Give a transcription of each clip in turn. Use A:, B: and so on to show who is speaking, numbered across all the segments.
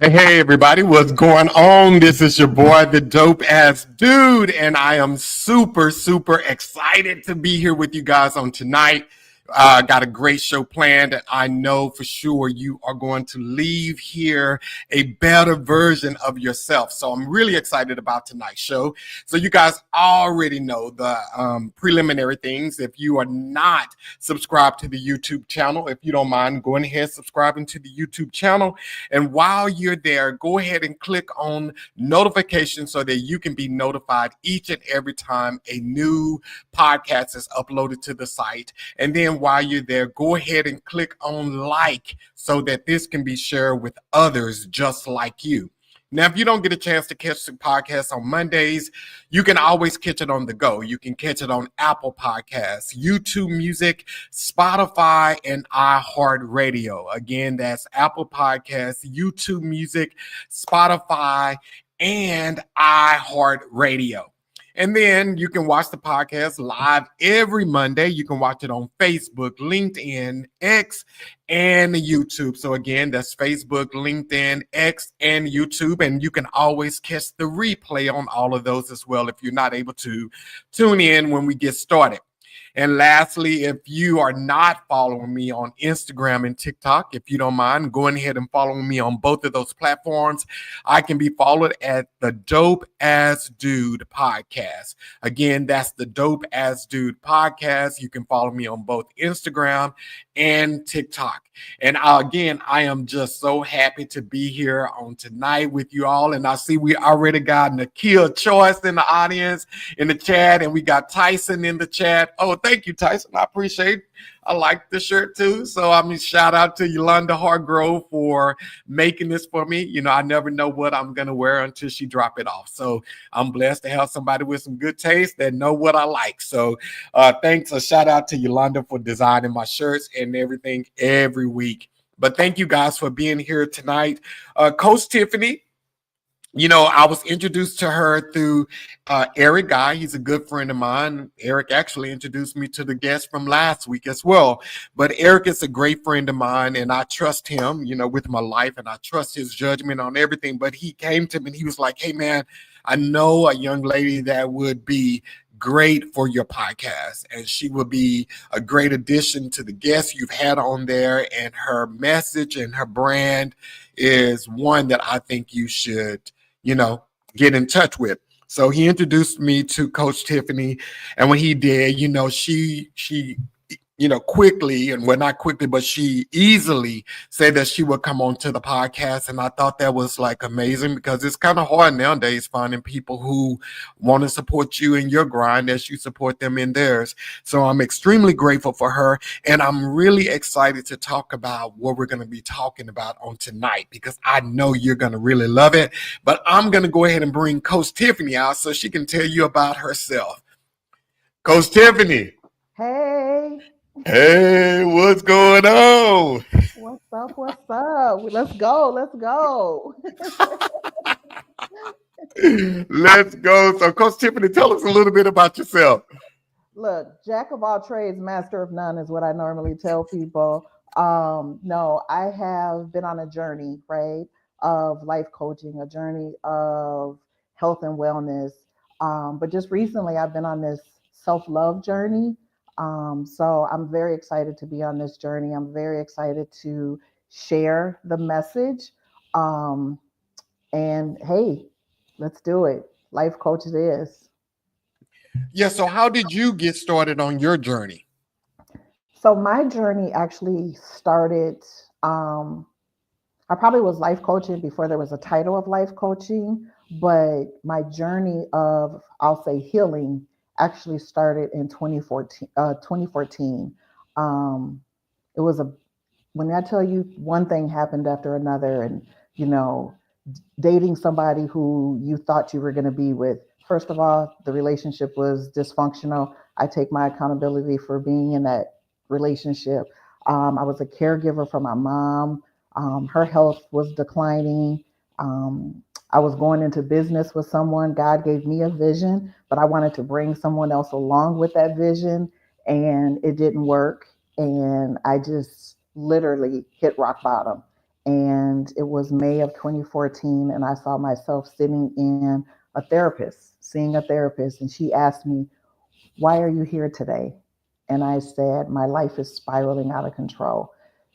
A: Hey everybody, what's going on? This is your boy, the dope ass dude, and I am super excited to be here with you guys on tonight. Got a great show planned, and I know for sure you are going to leave here a better version of yourself. So I'm really excited about tonight's show. So you guys already know the preliminary things. If you are not subscribed to the YouTube channel, if you don't mind going ahead subscribing to the YouTube channel, and while you're there, go ahead and click on notifications so that you can be notified each and every time a new podcast is uploaded to the site. And then while you're there, go ahead and click on like so that this can be shared with others just like you. Now, if you don't get a chance to catch the podcast on Mondays, you can always catch it on the go. You can catch it on Apple Podcasts, YouTube Music, Spotify, and iHeartRadio. Again, that's Apple Podcasts, YouTube Music, Spotify, and iHeartRadio. And then you can watch the podcast live every Monday. You can watch it on Facebook, LinkedIn, X, and YouTube. So again, that's Facebook, LinkedIn, X, and YouTube. And you can always catch the replay on all of those as well if you're not able to tune in when we get started. And lastly, if you are not following me on Instagram and TikTok, if you don't mind going ahead and following me on both of those platforms, I can be followed at the Dope Ass Dude Podcast. Again, that's the Dope Ass Dude Podcast. You can follow me on both Instagram and TikTok. And again, I am just so happy to be here on tonight with you all. And I see we already got Nikhil Choice in the audience, in the chat, and we got Tyson in the chat. Oh, thank you, Tyson. I appreciate it. I like the shirt too. So shout out to Yolanda Hargrove for making this for me. You know, I never know what I'm gonna wear until she drop it off. So I'm blessed to have somebody with some good taste that know what I like. So thanks, a shout out to Yolanda for designing my shirts and everything every week. But thank you guys for being here tonight. Coach Tiffany, you know, I was introduced to her through Eric Guy. He's a good friend of mine. Eric actually introduced me to the guest from last week as well. But Eric is a great friend of mine, and I trust him, you know, with my life, and I trust his judgment on everything. But he came to me and he was like, hey, man, I know a young lady that would be great for your podcast, and she will be a great addition to the guests you've had on there, and her message and her brand is one that I think you should, you know, get in touch with. So he introduced me to Coach Tiffany, and when he did, you know, she you know, quickly, and well, not quickly, but she easily said that she would come on to the podcast. And I thought that was like amazing, because it's kind of hard nowadays finding people who want to support you in your grind as you support them in theirs. So I'm extremely grateful for her. And I'm really excited to talk about what we're going to be talking about on tonight, because I know you're going to really love it. But I'm going to go ahead and bring Coach Tiffany out so she can tell you about herself. Coach Tiffany.
B: Hey,
A: Hey, what's going on?
B: what's up? What's up? Let's go. Let's go.
A: Let's go. So, Coach Tiffany, tell us a little bit about yourself.
B: Look, jack of all trades, master of none is what I normally tell people. No, I have been on a journey, right, of life coaching, a journey of health and wellness. But just recently, I've been on this self-love journey. So I'm very excited to be on this journey. I'm very excited to share the message. Um, and hey, let's do it. Life coach it is.
A: Yeah, so how did you get started on your journey?
B: So my journey actually started. Um, I probably was life coaching before there was a title of life coaching, but my journey of, I'll say, healing actually started in 2014. 2014. Um, it was a when I tell you one thing happened after another, and you know, dating somebody who you thought you were going to be with. First of all, the relationship was dysfunctional. I take my accountability for being in that relationship. I was a caregiver for my mom. Her health was declining. I was going into business with someone. God gave me a vision, but I wanted to bring someone else along with that vision, and it didn't work. And I just literally hit rock bottom. And and it was May of 2014, and I saw myself sitting in seeing a therapist, and she asked me, "Why are you here today?" And I said, "My life is spiraling out of control."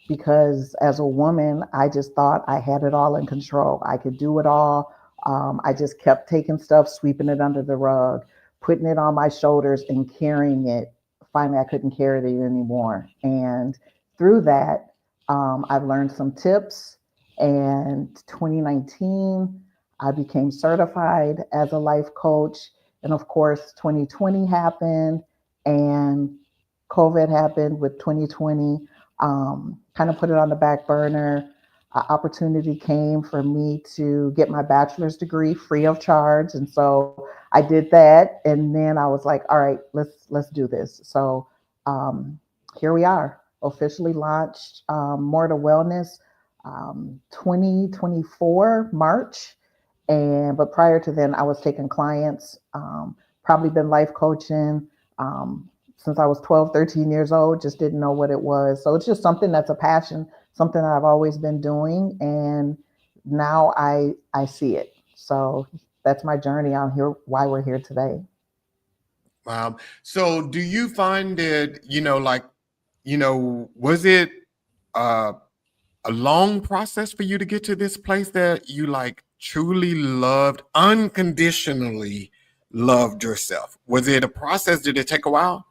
B: Because as a woman, I just thought I had it all in control. I could do it all. I just kept taking stuff, sweeping it under the rug, putting it on my shoulders and carrying it. Finally, I couldn't carry it anymore. And through that, I've learned some tips. And 2019, I became certified as a life coach. And of course, 2020 happened and COVID happened with 2020. Kind of put it on the back burner. Opportunity came for me to get my bachelor's degree free of charge, and so I did that. And then I was like, "All right, let's do this." So here we are, officially launched More to Wellness 2024 March. And but prior to then, I was taking clients. Probably been life coaching. Since I was 12, 13 years old, just didn't know what it was. So it's just something that's a passion, something that I've always been doing. And now I see it. So that's my journey on here, why we're here today.
A: So do you find it, was it uh, a long process for you to get to this place that you like truly loved, unconditionally loved yourself? Was it a process? Did it take a while?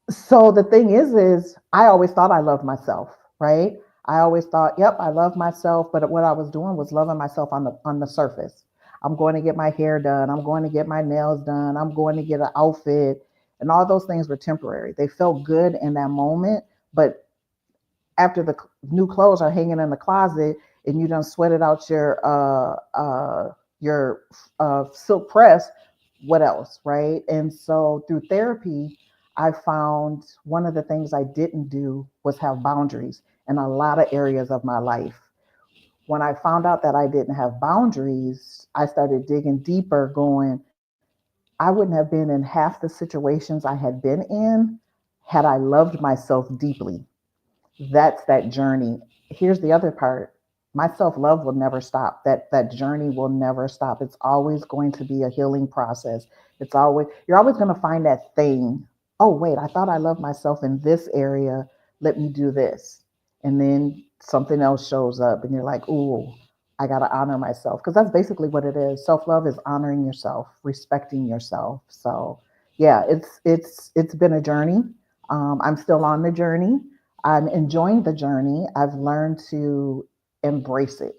B: So the thing is I always thought I loved myself, right? I always thought, yep, I love myself. But what I was doing was loving myself on the surface. I'm going to get my hair done. I'm going to get my nails done. I'm going to get an outfit. And all those things were temporary. They felt good in that moment. But after the new clothes are hanging in the closet and you done sweated out your silk press, what else, right? And so through therapy, I found one of the things I didn't do was have boundaries in a lot of areas of my life. When I found out that I didn't have boundaries, I started digging deeper, going, I wouldn't have been in half the situations I had been in had I loved myself deeply. That's that journey. Here's the other part. My self-love will never stop. That journey will never stop. It's always going to be a healing process. You're always going to find that thing. Oh, wait, I thought I loved myself in this area. Let me do this. And then something else shows up and you're like, "Ooh, I got to honor myself." Because that's basically what it is. Self-love is honoring yourself, respecting yourself. So, yeah, it's been a journey. I'm still on the journey. I'm enjoying the journey. I've learned to embrace it.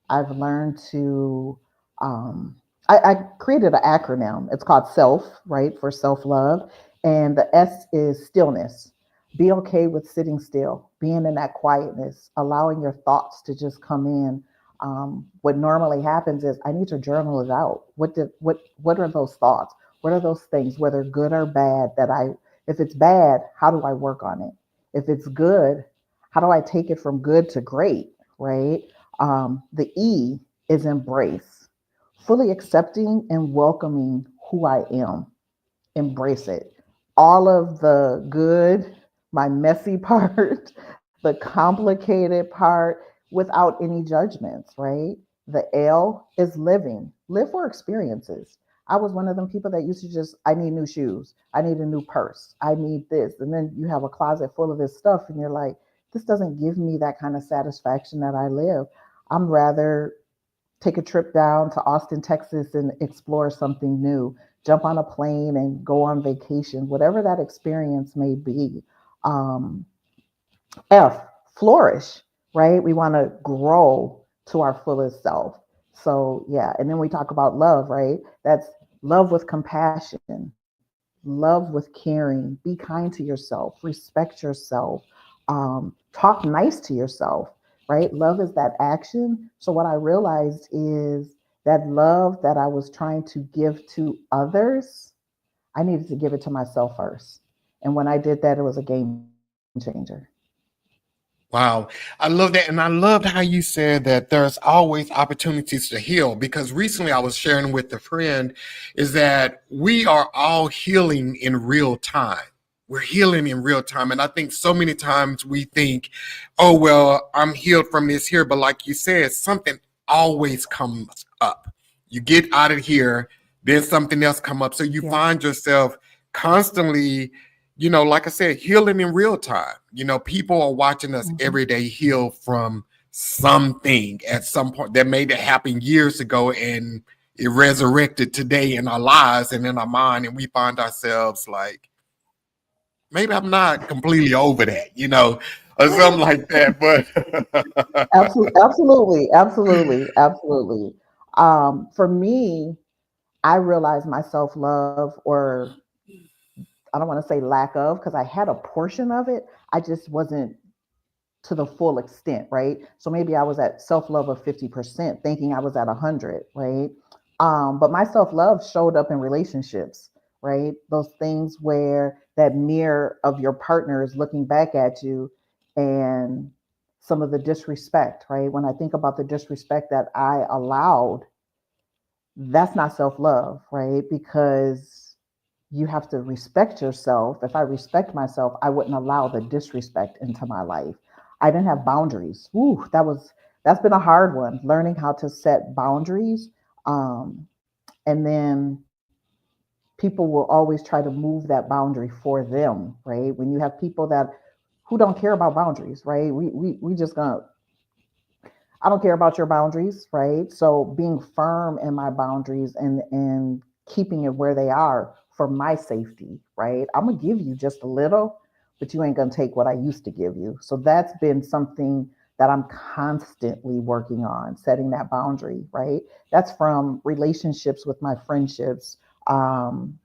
B: I've learned to, I created an acronym. It's called SELF, right, for self love. And the S is stillness. Be okay with sitting still, being in that quietness, allowing your thoughts to just come in. What normally happens is I need to journal it out. What are those thoughts? What are those things, whether good or bad, if it's bad, how do I work on it? If it's good, how do I take it from good to great, right? The E is embrace, fully accepting and welcoming who I am. Embrace it. All of the good, my messy part, the complicated part, without any judgments, right? The L is living. Live for experiences. I was one of them people that used to just, I need new shoes. I need a new purse. I need this. And then you have a closet full of this stuff and you're like, this doesn't give me that kind of satisfaction that I live. I'm rather take a trip down to Austin, Texas and explore something new, jump on a plane and go on vacation, whatever that experience may be. Um, F, flourish, right? We want to grow to our fullest self. So, yeah. And then we talk about love, right? That's love with compassion, love with caring, be kind to yourself, respect yourself, talk nice to yourself, right? Love is that action. So, what I realized is that love that I was trying to give to others, I needed to give it to myself first. And when I did that, it was a game changer.
A: Wow. I love that. And I loved how you said that there's always opportunities to heal, because recently I was sharing with a friend is that we are all healing in real time. we're healing in real time. And I think so many times we think, oh, well, I'm healed from this here. But like you said, something always comes up. You get out of here, then something else come up. So you
B: Yeah.
A: find yourself constantly, like I said, healing in real time. People are watching us
B: Mhm.
A: every day heal from something at some point that made it happen years ago, and it resurrected today in our lives and in our mind. And we find ourselves like, maybe I'm not completely over that, or something like that. But
B: Absolutely, absolutely, absolutely, absolutely. For me, I realized my self love, or I don't want to say lack of, because I had a portion of it. I just wasn't to the full extent, right? So maybe I was at self love of 50%, thinking I was at 100, right? But my self love showed up in relationships, right? Those things where that mirror of your partner is looking back at you, and some of the disrespect, right? When I think about the disrespect that I allowed, that's not self love, right? Because you have to respect yourself. If I respect myself, I wouldn't allow the disrespect into my life. I didn't have boundaries. Ooh, that's been a hard one. Learning how to set boundaries, um, and then people will always try to move that boundary for them, right? When you have people that who don't care about boundaries, right? We just gonna, I don't care about your boundaries, right? So being firm in my boundaries, and keeping it where they are for my safety, right? I'm gonna give you just a little, but you ain't gonna take what I used to give you. So that's been something that I'm constantly working on, setting that boundary, right? That's from relationships with my friendships,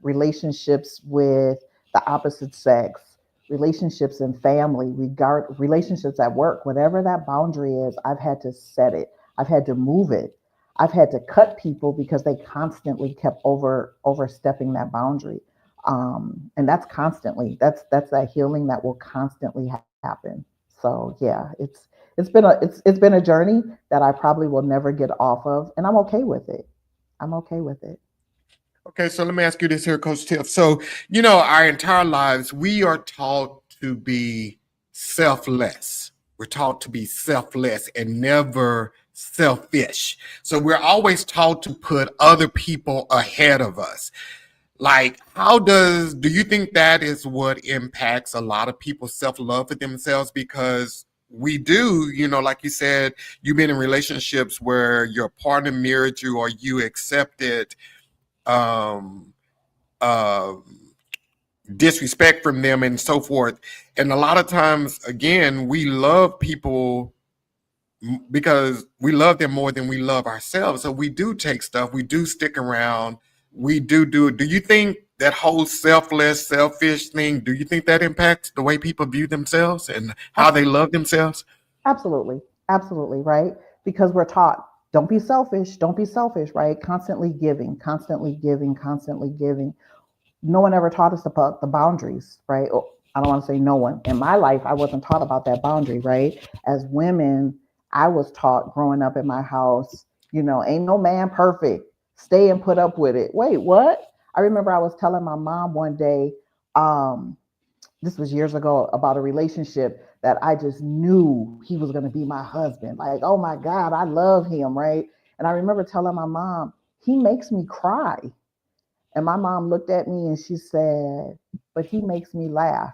B: relationships with the opposite sex, relationships in family, regard relationships at work, whatever that boundary is, I've had to set it. I've had to move it. I've had to cut people because they constantly kept overstepping that boundary. And that's constantly, that's that healing that will constantly happen. So yeah, it's been a journey that I probably will never get off of, and I'm okay with it. I'm okay with it.
A: okay, so let me ask you this here, Coach Tiff. So, our entire lives, we are taught to be selfless. We're taught to be selfless and never selfish. So we're always taught to put other people ahead of us. Like, do you think that is what impacts a lot of people's self-love for themselves? Because we do, like you said, you've been in relationships where your partner mirrored you, or you accepted um uh disrespect from them and so forth. And a lot of times, again, we love people because we love them more than we love ourselves. So we do take stuff, we do stick around, we do it. Do you think that whole selfless, selfish thing, do you think that impacts the way people view themselves and how they love themselves?
B: Absolutely. Absolutely. Right. Because we're taught, don't be selfish. Don't be selfish. Right. Constantly giving, constantly giving, constantly giving. No one ever taught us about the boundaries. Right. Oh, I don't want to say no one. In my life, I wasn't taught about that boundary. Right. As women, I was taught growing up in my house, ain't no man perfect. Stay and put up with it. Wait, what? I remember I was telling my mom one day, um, this was years ago, about a relationship that I just knew he was going to be my husband. Like, oh my God, I love him, right? And I remember telling my mom, he makes me cry. And my mom looked at me and she said, but he makes me laugh.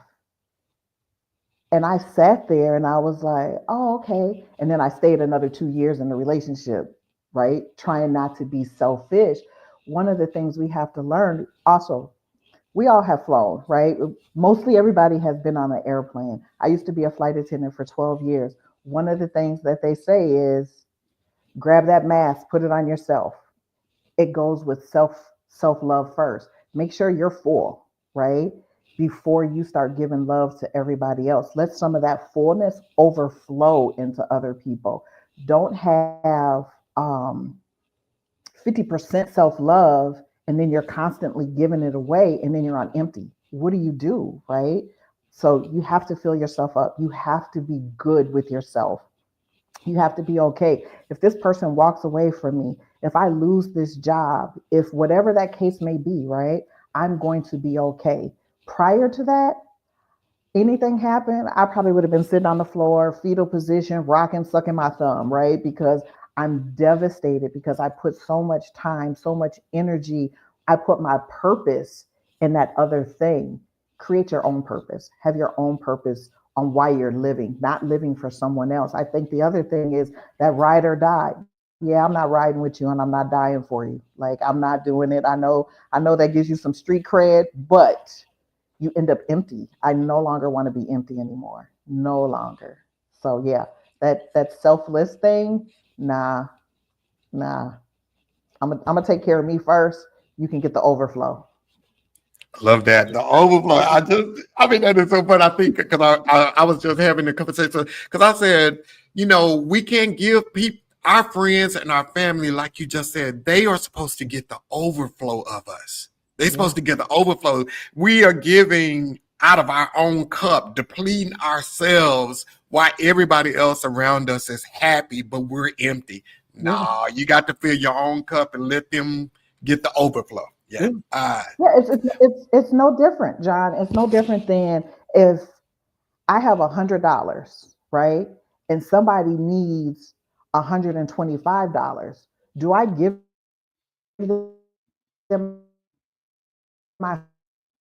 B: And I sat there and I was like, oh, okay. And then I stayed another 2 years in the relationship, right? Trying not to be selfish. One of the things we have to learn also, we all have flown, right? Mostly everybody has been on an airplane. I used to be a flight attendant for 12 years. One of the things that they say is grab that mask, put it on yourself. It goes with self love first. Make sure you're full, right? Before you start giving love to everybody else. Let some of that fullness overflow into other people. Don't have 50% self love and then you're constantly giving it away and then you're on empty. What do you do, right? So you have to fill yourself up. You have to be good with yourself. You have to be okay. If this person walks away from me, if I lose this job, if whatever that case may be, right? I'm going to be okay. Prior to that, anything happened, I probably would have been sitting on the floor, fetal position, rocking, sucking my thumb, right? Because I'm devastated because I put so much time, so much energy. I put my purpose in that other thing. Create your own purpose. Have your own purpose on why you're living, not living for someone else. I think the other thing is that ride or die. Yeah, I'm not riding with you and I'm not dying for you. Like I'm not doing it. I know that gives you some street cred, but you end up empty. I no longer want to be empty anymore. No longer. So yeah, that selfless thing, nah, nah. I'm gonna take care of me first. You can get the overflow.
A: Love that. The overflow. I mean, that is so fun. I think because I was just having a conversation because I said, we can't give people, our friends and our family, like you just said, they are supposed to get the overflow of us. They're
B: Yeah.
A: supposed to get the overflow. We are giving out of our own cup, depleting ourselves while everybody else around us is happy, but we're empty.
B: Yeah.
A: No, you got to fill your own cup and let them get the overflow. Yeah.
B: Yeah. Yeah, it's no different, John. It's no different than if I have $100, right? And somebody needs $125. Do I give them my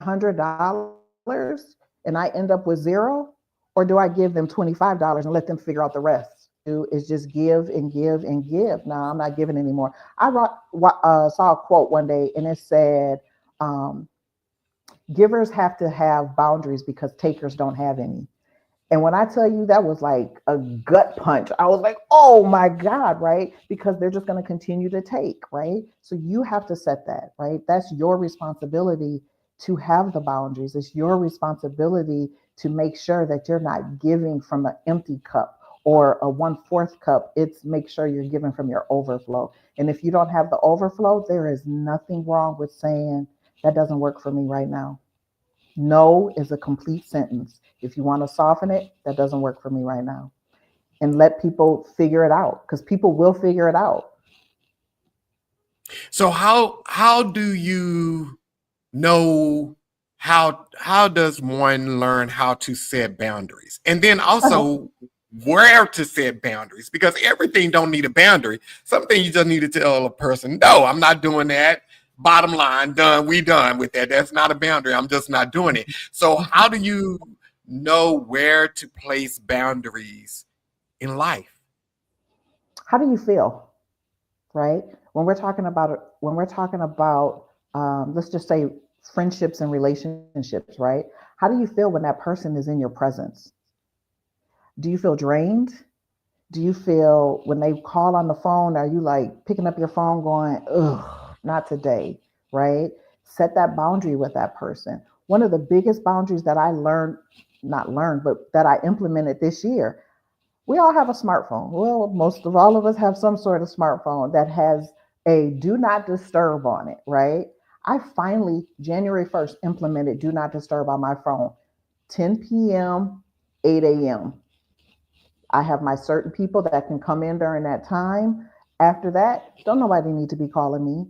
B: $100 and I end up with zero? Or do I give them $25 and let them figure out the rest? Do is just give and give and give. No, I'm not giving anymore. Saw a quote one day and it said, um, givers have to have boundaries because takers don't have any. And when I tell you that was like a gut punch, I was like, oh my God, right? Because they're just going to continue to take, right? So you have to set that, right? That's your responsibility to have the boundaries. It's your responsibility to make sure that you're not giving from an empty cup or a 1/4 cup. It's make sure you're giving from your overflow. And if you don't have the overflow, there is nothing wrong with saying that doesn't work for me right now. No is a complete sentence. If you want to soften it, that doesn't work for me right now. And let people figure it out because people will figure it out.
A: So how do you know how does one learn how to set boundaries? And then also where to set boundaries because everything don't need a boundary. Something you just need to tell a person, no, I'm not doing that. Bottom line, done. We done with that. That's not a boundary. I'm just not doing it. So how do you know where to place boundaries in life?
B: How do you feel, right? Let's just say friendships and relationships, right? How do you feel when that person is in your presence? Do you feel drained? Do you feel when they call on the phone, are you like picking up your phone going, ugh, not today, right? Set that boundary with that person. One of the biggest boundaries that I learned, not learned, but that I implemented this year, we all have a smartphone. Well, most of all of us have some sort of smartphone that has a do not disturb on it, right? I finally, January 1st, implemented do not disturb on my phone, 10 p.m., 8 a.m. I have my certain people that can come in during that time. After that, don't nobody need to be calling me.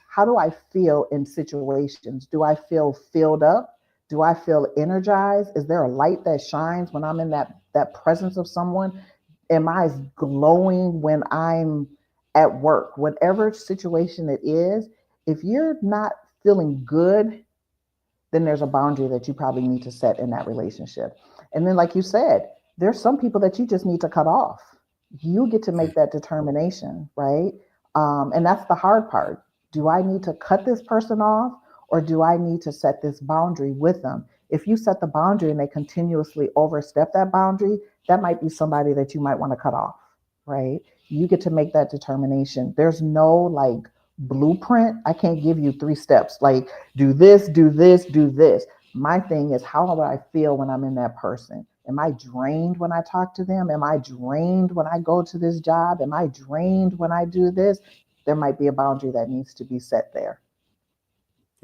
B: How do I feel in situations? Do I feel filled up? Do I feel energized? Is there a light that shines when I'm in that presence of someone? Am I glowing when I'm at work? Whatever situation it is, if you're not feeling good, then there's a boundary that you probably need to set in that relationship. And then, like you said, there's some people that you just need to cut off. You get to make that determination, right? And that's the hard part. Do I need to cut this person off or do I need to set this boundary with them? If you set the boundary and they continuously overstep that boundary, that might be somebody that you might want to cut off, right? You get to make that determination. There's no like blueprint. I can't give you 3 steps like do this, do this, do this. My thing is, how do I feel when I'm in that person? Am I drained when I talk to them? Am I drained when I go to this job? Am I drained when I do this? There might be a boundary that needs to be set there.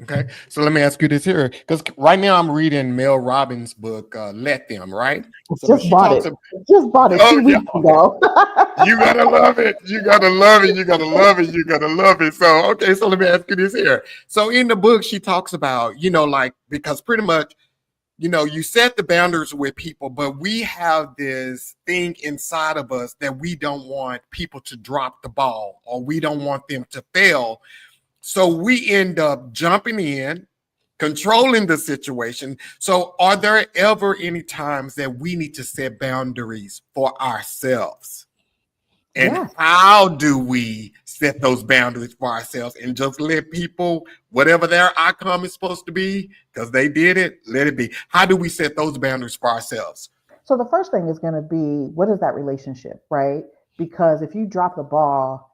A: Okay, so let me ask you this here, because right now I'm reading Mel Robbins' book, "Let Them." Right, so
B: Just
A: she
B: bought
A: talks
B: it.
A: about,
B: Just bought it
A: oh
B: two
A: yeah,
B: weeks ago.
A: you gotta love it, you gotta love it, you gotta love it, you gotta love it. So so let me ask you this here. So in the book, she talks about like because pretty much you set the boundaries with people, but we have this thing inside of us that we don't want people to drop the ball, or we don't want them to fail. So we end up jumping in, controlling the situation. So are there ever any times that we need to set boundaries for ourselves? And
B: Yes.
A: how do we set those boundaries for ourselves and just let people, whatever their outcome is supposed to be, because they did it, let it be? How do we set those boundaries for ourselves?
B: So the first thing is going to be, what is that relationship, right? Because if you drop the ball,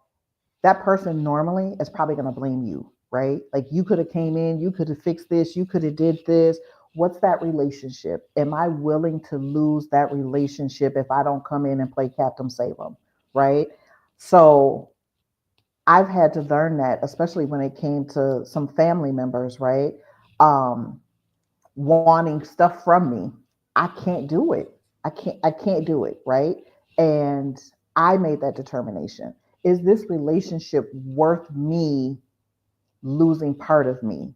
B: that person normally is probably going to blame you, right? Like, you could have came in, you could have fixed this, you could have did this. What's that relationship? Am I willing to lose that relationship if I don't come in and play Captain Save 'em, right? So I've had to learn that, especially when it came to some family members, right? Um, Wanting stuff from me. I can't do it. I can't do it, right? And I made that determination. Is this relationship worth me losing part of me?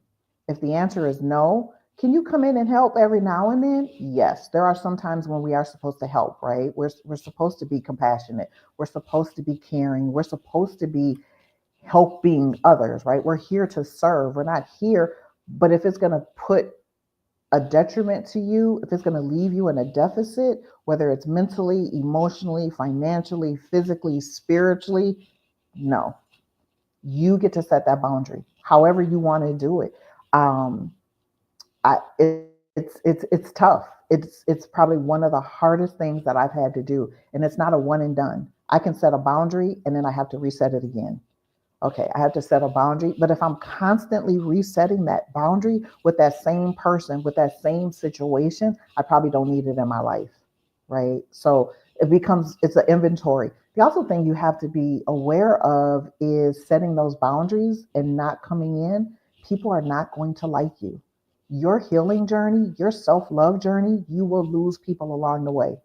B: If the answer is no, can you come in and help every now and then? Yes, there are some times when we are supposed to help, right? We're supposed to be compassionate. We're supposed to be caring. We're supposed to be helping others, right? We're here to serve. We're not here, but if it's going to put a detriment to you, if it's going to leave you in a deficit, whether it's mentally, emotionally, financially, physically, spiritually, no. You get to set that boundary however you want to do it. Um, it's tough. It's probably one of the hardest things that I've had to do, and it's not a one and done. I can set a boundary and then I have to reset it again. Okay, I have to set a boundary. But if I'm constantly resetting that boundary with that same person, with that same situation, I probably don't need it in my life. Right. So it's an inventory. The also thing you have to be aware of is setting those boundaries and not coming in. People are not going to like you. Your healing journey, your self love journey, you will lose people along the way.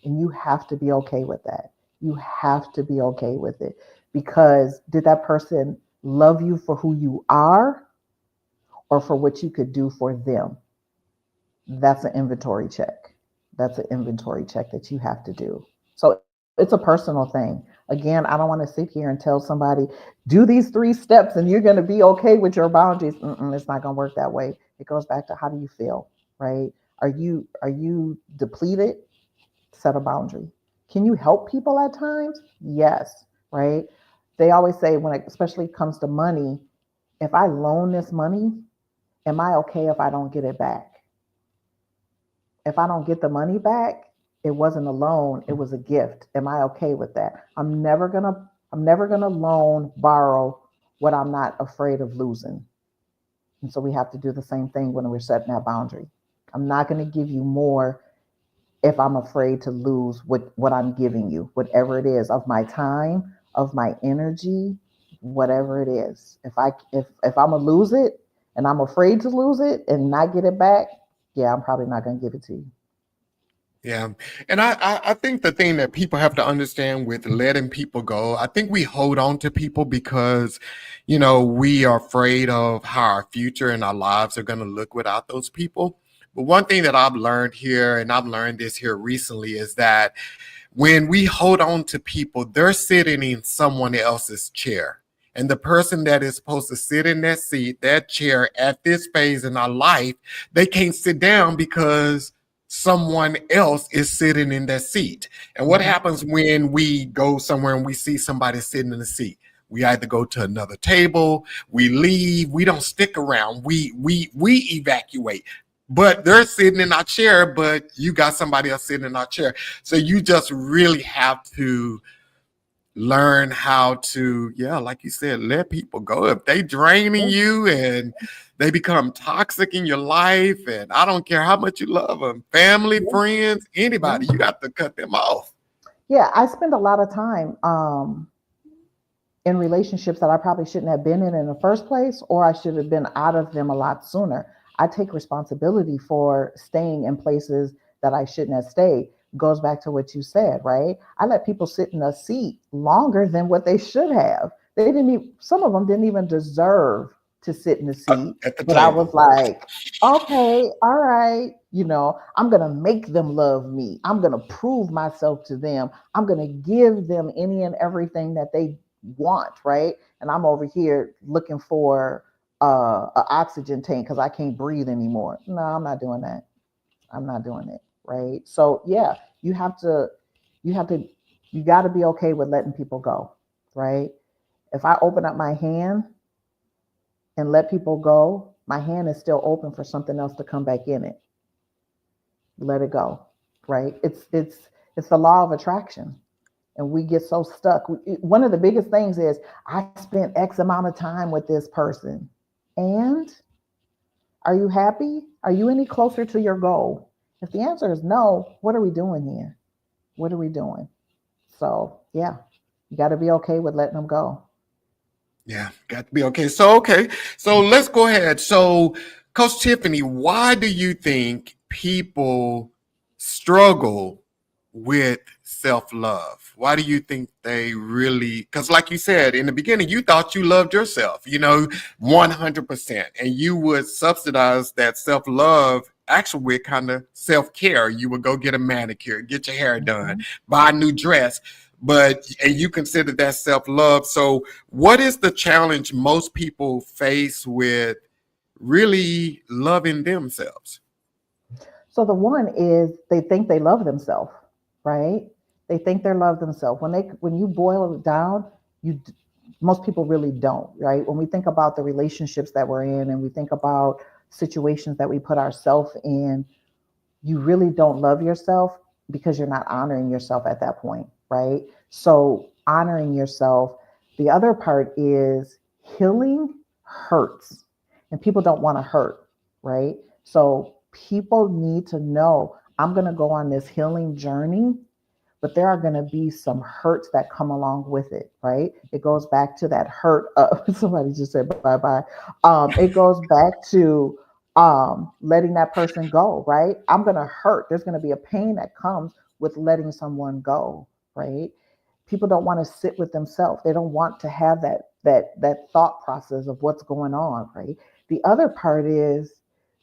B: And you have to be okay with that. You have to be okay with it, because did that person love you for who you are or for what you could do for them? That's an inventory check. That's an inventory check that you have to do. So it's a personal thing. Again, I don't want to sit here and tell somebody, do these 3 steps and you're going to be okay with your boundaries. It's not going to work that way. It goes back to, how do you feel, right? Are you depleted? Set a boundary. Can you help people at times? Yes, right? They always say, when it especially comes to money, if I loan this money, am I okay if I don't get it back? If I don't get the money back, it wasn't a loan, it was a gift. Am I okay with that? I'm never gonna loan, borrow what I'm not afraid of losing. And so we have to do the same thing when we're setting that boundary. I'm not going to give you more if I'm afraid to lose what I'm giving you, whatever it is, of my time, of my energy, whatever it is. If I'm gonna lose it and I'm afraid to lose it and not get it back, yeah, I'm probably not gonna give it to you.
A: Yeah. And I think the thing that people have to understand with letting people go, I think we hold on to people because, we are afraid of how our future and our lives are going to look without those people. But one thing that I've learned here, and I've learned this here recently, is that when we hold on to people, they're sitting in someone else's chair. And the person that is supposed to sit in that seat, that chair at this phase in our life, they can't sit down because someone else is sitting in that seat. And what
B: Mhm.
A: happens when we go somewhere and we see somebody sitting in the seat? We either go to another table, we leave, we don't stick around, we evacuate. But they're sitting in our chair, but you got somebody else sitting in our chair. So you just really have to learn how to, yeah, like you said, let people go. If they draining
B: Yeah.
A: you and they become toxic in your life, and I don't care how much you love them, family,
B: Yeah.
A: friends,
B: Yeah.
A: anybody, you got to cut them off.
B: Yeah, I spend a lot of time in relationships that I probably shouldn't have been in the first place, or I should have been out of them a lot sooner. I take responsibility for staying in places that I shouldn't have stayed. Goes back to what you said, right? I let people sit in a seat longer than what they should have. They didn't even, some of them didn't even deserve. to sit in the seat,
A: At the
B: but I was
A: table.
B: like, okay, all right, I'm going to make them love me. I'm going to prove myself to them. I'm going to give them any and everything that they want, right? And I'm over here looking for an oxygen tank because I can't breathe anymore. No, I'm not doing that. I'm not doing it, right? So yeah, you have to, you have to, you got to be okay with letting people go, right? If I open up my hand and let people go, my hand is still open for something else to come back in it. Let it go, right? It's the law of attraction, and we get so stuck. One of the biggest things is I spent X amount of time with this person, and are you happy? Are you any closer to your goal? If the answer is no, what are we doing here? What are we doing? So, yeah, you got to be okay with letting them go.
A: Yeah, got to be okay. So let's go ahead. So, Coach Tiffany, why do you think people struggle with self-love? Why do you think they really, because like you said in the beginning, you thought you loved yourself, 100%, and you would subsidize that self-love actually with kind of self-care. You would go get a manicure, get your hair done,
B: Mhm.
A: buy a new dress, and you consider that self-love. So what is the challenge most people face with really loving themselves?
B: So the one is they think they love themselves, right? They think they love themselves. When you boil it down, you most people really don't, right? When we think about the relationships that we're in and we think about situations that we put ourselves in, you really don't love yourself because you're not honoring yourself at that point, right? So honoring yourself. The other part is healing hurts, and people don't want to hurt, right? So people need to know I'm going to go on this healing journey, but there are going to be some hurts that come along with it, right? It goes back to that hurt of somebody just said bye bye. It goes back to letting that person go, right? I'm going to hurt. There's going to be a pain that comes with letting someone go, right? People don't want to sit with themselves. They don't want to have that thought process of what's going on, right? The other part is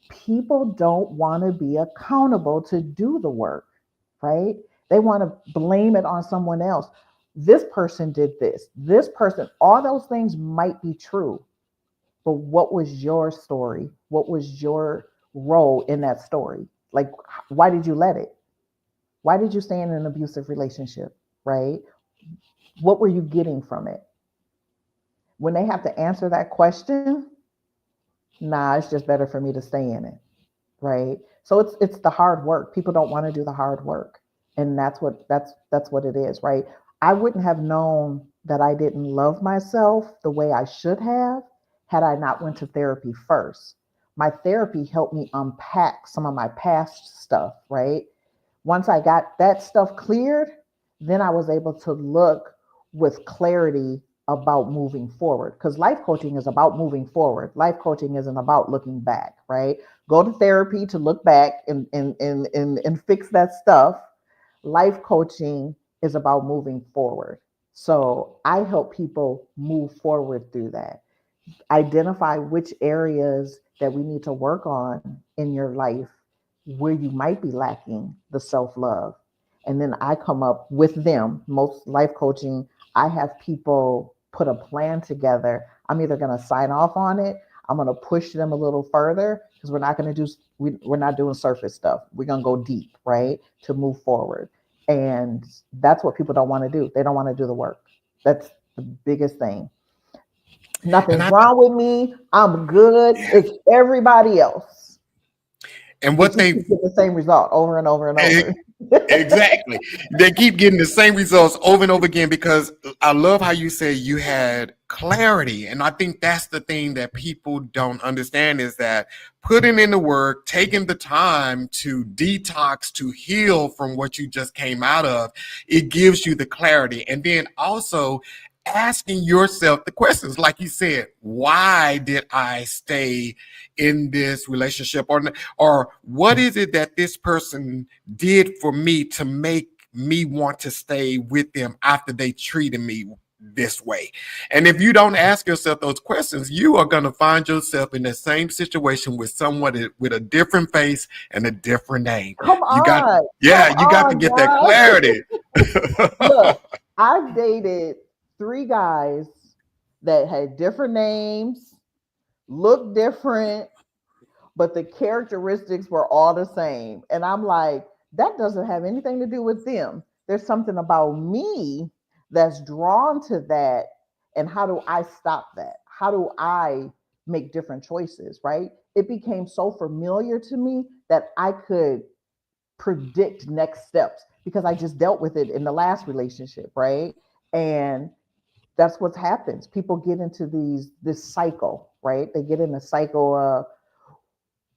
B: people don't want to be accountable to do the work, right? They want to blame it on someone else. This person did this. This person, all those things might be true, but what was your story? What was your role in that story? Like, why did you let it? Why did you stay in an abusive relationship, right? What were you getting from it? When they have to answer that question, nah, it's just better for me to stay in it, right? So it's the hard work. People don't want to do the hard work, and that's what it is, right? I wouldn't have known that I didn't love myself the way I should have had I not went to therapy first. My therapy helped me unpack some of my past stuff, right? Once I got that stuff cleared, then I was able to look with clarity about moving forward, because life coaching is about moving forward. Life coaching isn't about looking back, right? Go to therapy to look back and fix that stuff. Life coaching is about moving forward. So I help people move forward through that. Identify which areas that we need to work on in your life where you might be lacking the self love. And then I come up with them. Most life coaching, I have people put a plan together. I'm either going to sign off on it, I'm going to push them a little further because we're not going to do, we're not doing surface stuff. We're going to go deep, right? To move forward. And that's what people don't want to do. They don't want to do the work. That's the biggest thing.
A: And
B: Nothing's
A: I
B: wrong with me. I'm good.
A: Yeah.
B: It's everybody else.
A: And
B: But
A: what
B: you
A: they
B: keep getting the same result over and over and over.
A: exactly. They keep getting the same results over and over again because I love how you say you had clarity. And I think that's the thing that people don't understand is that putting in the work, taking the time to detox, to heal from what you just came out of, it gives you the clarity. And then also asking yourself the questions, like you said, why did I stay in this relationship? Or what is it that this person did for me to make me want to stay with them after they treated me this way? And if you don't ask yourself those questions, you are going to find yourself in the same situation with someone with a different face and a different name.
B: Come
A: You got,
B: on.
A: yeah,
B: Come
A: you got to
B: on,
A: get that
B: guys.
A: clarity.
B: Look, I've dated 3 guys that had different names, looked different, but the characteristics were all the same. And I'm like, that doesn't have anything to do with them. There's something about me that's drawn to that. And how do I stop that? How do I make different choices? Right? It became so familiar to me that I could predict next steps because I just dealt with it in the last relationship. Right? And that's what happens. People get into this cycle, right? They get in a cycle of,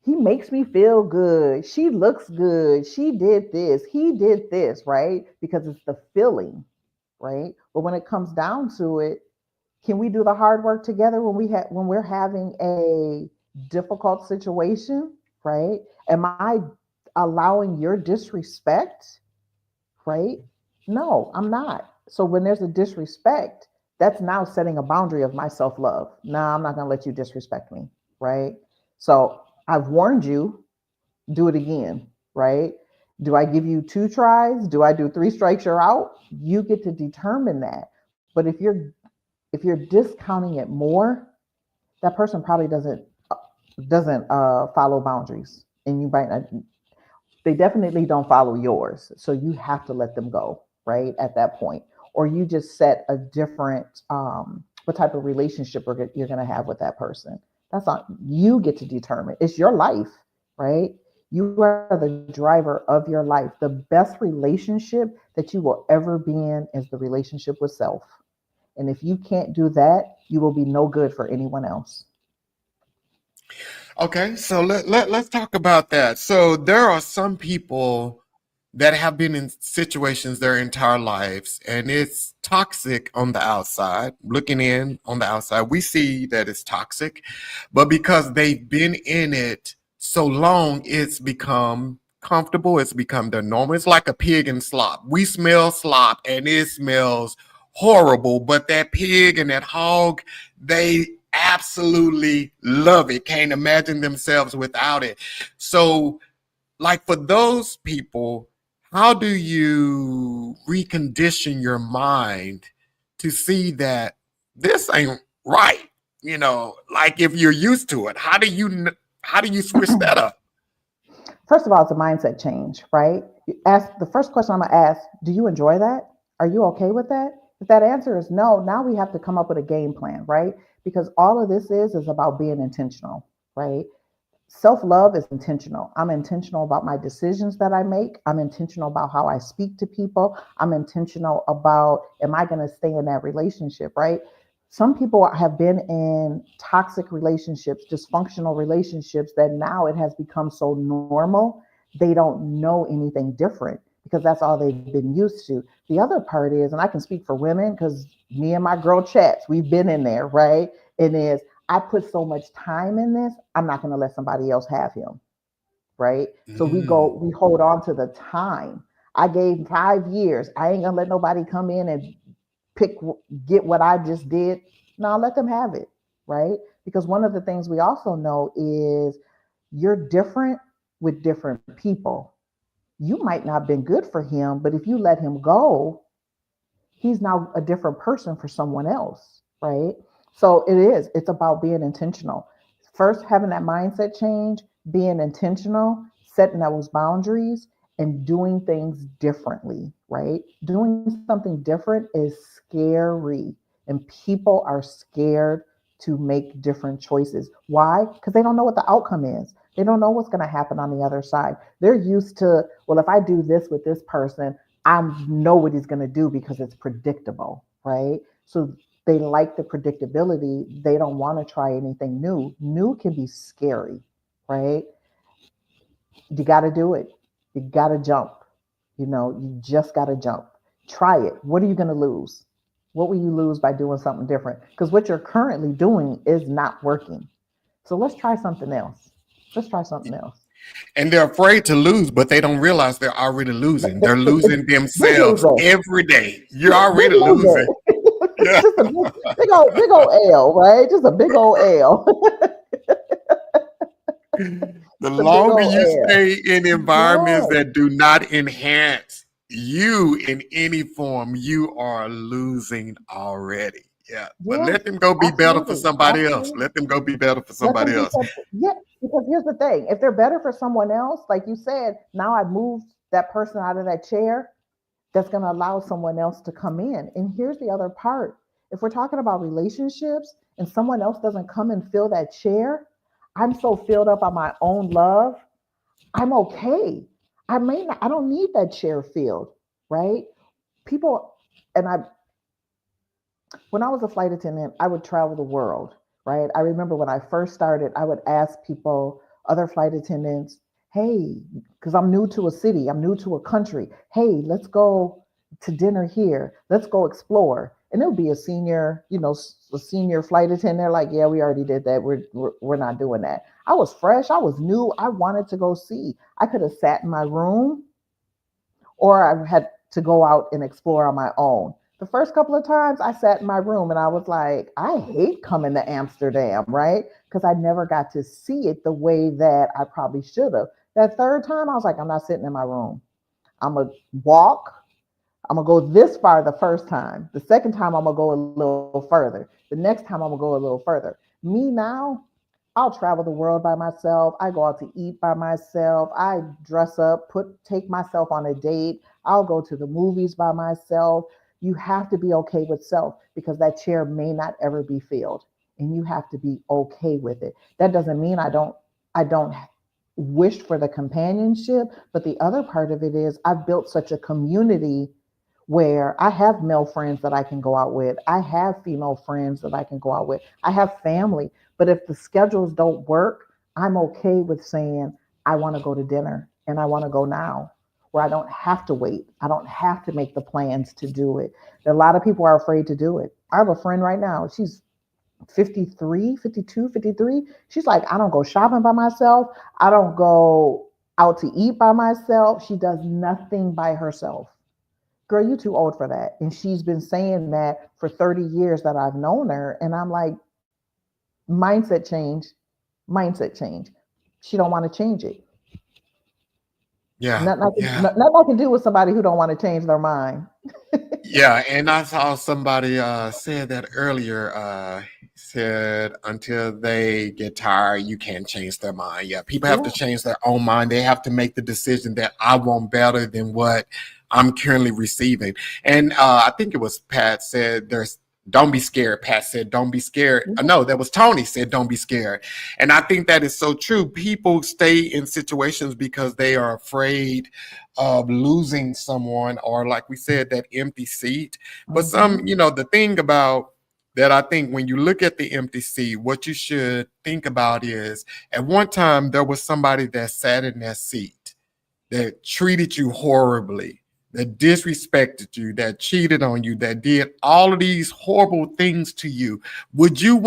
B: he makes me feel good. She looks good. She did this. He did this, right? Because it's the feeling, right? But when it comes down to it, can we do the hard work together when we're having a difficult situation, right? Am I allowing your disrespect, right? No, I'm not. So when there's a disrespect, that's now setting a boundary of my self-love. No, I'm not going to let you disrespect me, right? So I've warned you, do it again, right? Do I give you 2 tries? Do I do 3 strikes, you're out? You get to determine that. But if you're discounting it more, that person probably doesn't follow boundaries, and you might not. They definitely don't follow yours, so you have to let them go, right, at that point. Or you just set a different what type of relationship you're going to have with that person. That's not, you get to determine. It's your life, right? You are the driver of your life. The best relationship that you will ever be in is the relationship with self. And if you can't do that, you will be no good for anyone else.
A: Okay, so let's talk about that. So there are some people that have been in situations their entire lives, and it's toxic on the outside. Looking in on the outside, we see that it's toxic, but because they've been in it so long, it's become comfortable. It's become their normal. It's like a pig in slop. We smell slop, and it smells horrible, but that pig and that hog, they absolutely love it. Can't imagine themselves without it. So, like, for those people, how do you recondition your mind to see that this ain't right? Like, if you're used to it, how do you switch that up?
B: First of all, it's a mindset change, right? Ask the first question I'm gonna ask, do you enjoy that? Are you okay with that? If that answer is no, now we have to come up with a game plan, right? Because all of this is about being intentional, right? Self-love is intentional. I'm intentional about my decisions that I make. I'm intentional about how I speak to people. I'm intentional about, am I going to stay in that relationship, right? Some people have been in toxic relationships, dysfunctional relationships, that now it has become so normal, they don't know anything different because that's all they've been used to. The other part is, and I can speak for women because me and my girl chats, we've been in there, right? It is, I put so much time in this, I'm not going to let somebody else have him, right? So
A: Mm.
B: we hold on to the time. I gave 5 years. I ain't going to let nobody come in and pick, get what I just did. No, let them have it, right? Because one of the things we also know is you're different with different people. You might not have been good for him, but if you let him go, he's now a different person for someone else, right? So it's about being intentional. First, having that mindset change, being intentional, setting those boundaries, and doing things differently, right? Doing something different is scary, and people are scared to make different choices. Why? Because they don't know what the outcome is. They don't know what's going to happen on the other side. They're used to, well, if I do this with this person, I know what he's going to do because it's predictable, right? So they like the predictability. They don't want to try anything new. New can be scary, right? You got to do it. You got to jump. You just got to jump. Try it. What are you going to lose? What will you lose by doing something different? Because what you're currently doing is not working. So let's try something else. Let's try something else.
A: And they're afraid to lose, but they don't realize they're already losing. They're losing
B: Big
A: themselves
B: loser.
A: every day. You're
B: Big
A: already
B: loser.
A: losing. Yeah.
B: Just a big old L, right? Just a big old L.
A: The
B: A big
A: longer
B: old
A: you
B: L.
A: stay in environments
B: Yes.
A: that do not enhance you in any form, you are losing already. Yeah. But
B: Yes.
A: let them go be better for
B: Absolutely.
A: somebody else.
B: Absolutely.
A: Let them go be better for
B: Let
A: somebody
B: them be
A: else.
B: said, yeah, because here's the thing. If they're better for someone else, like you said, now I moved that person out of that chair, that's going to allow someone else to come in. And here's the other part. If we're talking about relationships and someone else doesn't come and fill that chair, I'm so filled up on my own love, I'm okay. I don't need that chair filled, right? People, and I, when I was a flight attendant, I would travel the world, right? I remember when I first started, I would ask people, other flight attendants, hey, because I'm new to a city, I'm new to a country, hey, let's go to dinner here, let's go explore. And it would be a senior, a senior flight attendant. They're like, yeah, we already did that. We're not doing that. I was fresh, I was new, I wanted to go see. I could have sat in my room or I had to go out and explore on my own. The first couple of times I sat in my room and I was like, I hate coming to Amsterdam, right? Because I never got to see it the way that I probably should have. That third time, I was like, I'm not sitting in my room. I'm going to walk. I'm going to go this far the first time. The second time, I'm going to go a little further. The next time, I'm going to go a little further. Me now, I'll travel the world by myself. I go out to eat by myself. I dress up, take myself on a date. I'll go to the movies by myself. You have to be okay with self because that chair may not ever be filled and you have to be okay with it. That doesn't mean I don't wish for the companionship, but the other part of it is I've built such a community where I have male friends that I can go out with. I have female friends that I can go out with. I have family. But if the schedules don't work, I'm okay with saying, I want to go to dinner and I want to go now, where I don't have to wait. I don't have to make the plans to do it. A lot of people are afraid to do it. I have a friend right now. She's 53, 52, 53. She's like, I don't go shopping by myself. I don't go out to eat by myself. She does nothing by herself. Girl, you too old for that. And she's been saying that for 30 years that I've known her. And I'm like, mindset change, mindset change. She don't want to change it.
A: Yeah.
B: Nothing I can,
A: Yeah.
B: nothing I can do with somebody who don't want to change their mind.
A: Yeah, and I saw somebody said that earlier. Said until they get tired, you can't change their mind. Yeah, people have to
B: Yeah.
A: change their own mind. They have to make the decision that I want better than what I'm currently receiving. And I think it was Pat said, "There's don't be scared." Pat said, "Don't be scared."
B: Yeah.
A: No, that was Tony said, "Don't be scared." And I think that is so true. People stay in situations because they are afraid of losing someone or like we said that empty seat. But
B: Mm-hmm.
A: some, the thing about that, I think when you look at the empty seat, what you should think about is at one time there was somebody that sat in that seat that treated you horribly, that disrespected you, that cheated on you, that did all of these horrible things to you. Would you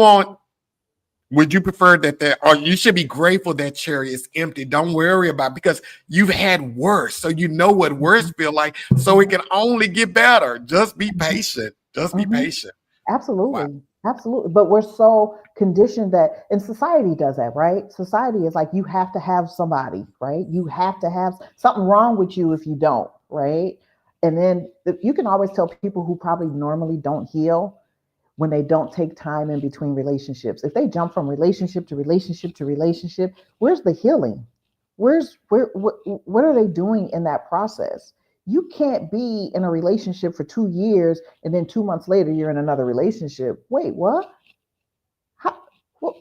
A: prefer that or you should be grateful that chair is empty. Don't worry about it because you've had worse. So you know what worse feel like. So it
B: Mm-hmm.
A: can only get better. Just be patient. Just be
B: Mm-hmm.
A: patient. Wow.
B: Absolutely. Absolutely. But we're so conditioned that, and society does that, right? Society is like, you have to have somebody, right? You have to have something wrong with you if you don't, right? And then you can always tell people who probably normally don't heal when they don't take time in between relationships. If they jump from relationship to relationship to relationship, where's the healing? What are they doing in that process? You can't be in a relationship for 2 years and then 2 months later you're in another relationship. Wait, what? How, what?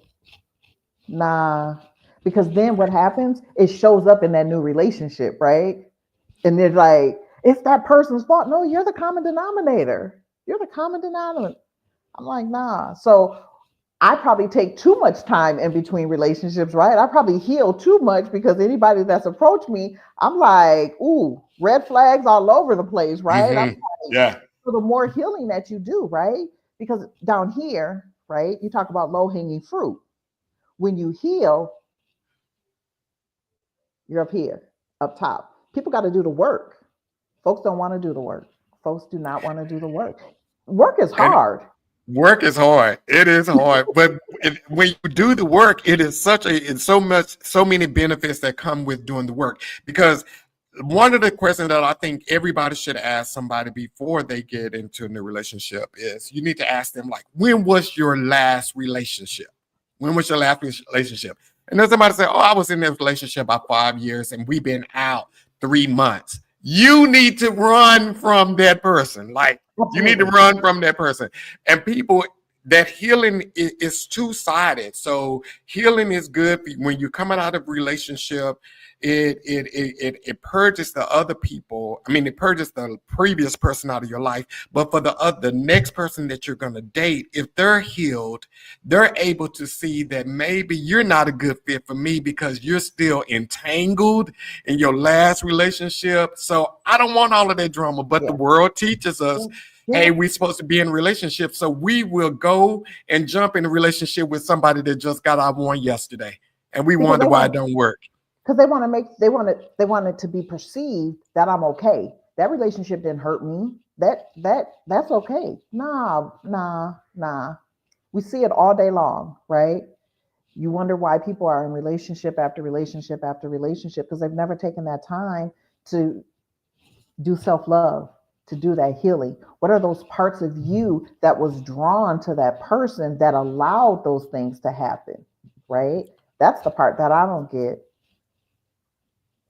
B: Nah, because then what happens? It shows up in that new relationship, right? And they're like, it's that person's fault. No, you're the common denominator. You're the common denominator. I'm like, nah. So I probably take too much time in between relationships, right? I probably heal too much because anybody that's approached me, I'm like, ooh, red flags all over the place, right? I'm
A: Hmm.
B: like,
A: Yeah.
B: so the more healing that you do, right? Because down here, right, you talk about low hanging fruit. When you heal, you're up here, up top. People got to do the work. Folks don't want to do the work. Folks do not want to do the work. Work is
A: And
B: hard.
A: work is hard. It is hard, but when you do the work, it is it's so many benefits that come with doing the work. Because one of the questions that I think everybody should ask somebody before they get into a new relationship is you need to ask them, like, when was your last relationship? When was your last relationship? And then somebody say, oh, I was in this relationship about 5 years and we've been out 3 months. You need to run from that person. Like, you need to
B: Absolutely.
A: run from that person. And people, that healing is two-sided. So healing is good when you're coming out of relationship. It purges the other people. I mean, it purges the previous person out of your life. But for the next person that you're going to date, if they're healed, they're able to see that maybe you're not a good fit for me because you're still entangled in your last relationship. So I don't want all of that drama. But the
B: Yeah.
A: world teaches us,
B: Yeah.
A: hey, we're supposed to be in a relationship. So we will go and jump in a relationship with somebody that just got our one yesterday. And we
B: Because
A: wonder why it don't work.
B: they want to make they want it to be perceived that I'm okay. That relationship didn't hurt me. That's okay. Nah, nah, nah. We see it all day long, right? You wonder why people are in relationship after relationship after relationship because they've never taken that time to do self-love, to do that healing. What are those parts of you that was drawn to that person that allowed those things to happen, right? That's the part that I don't get.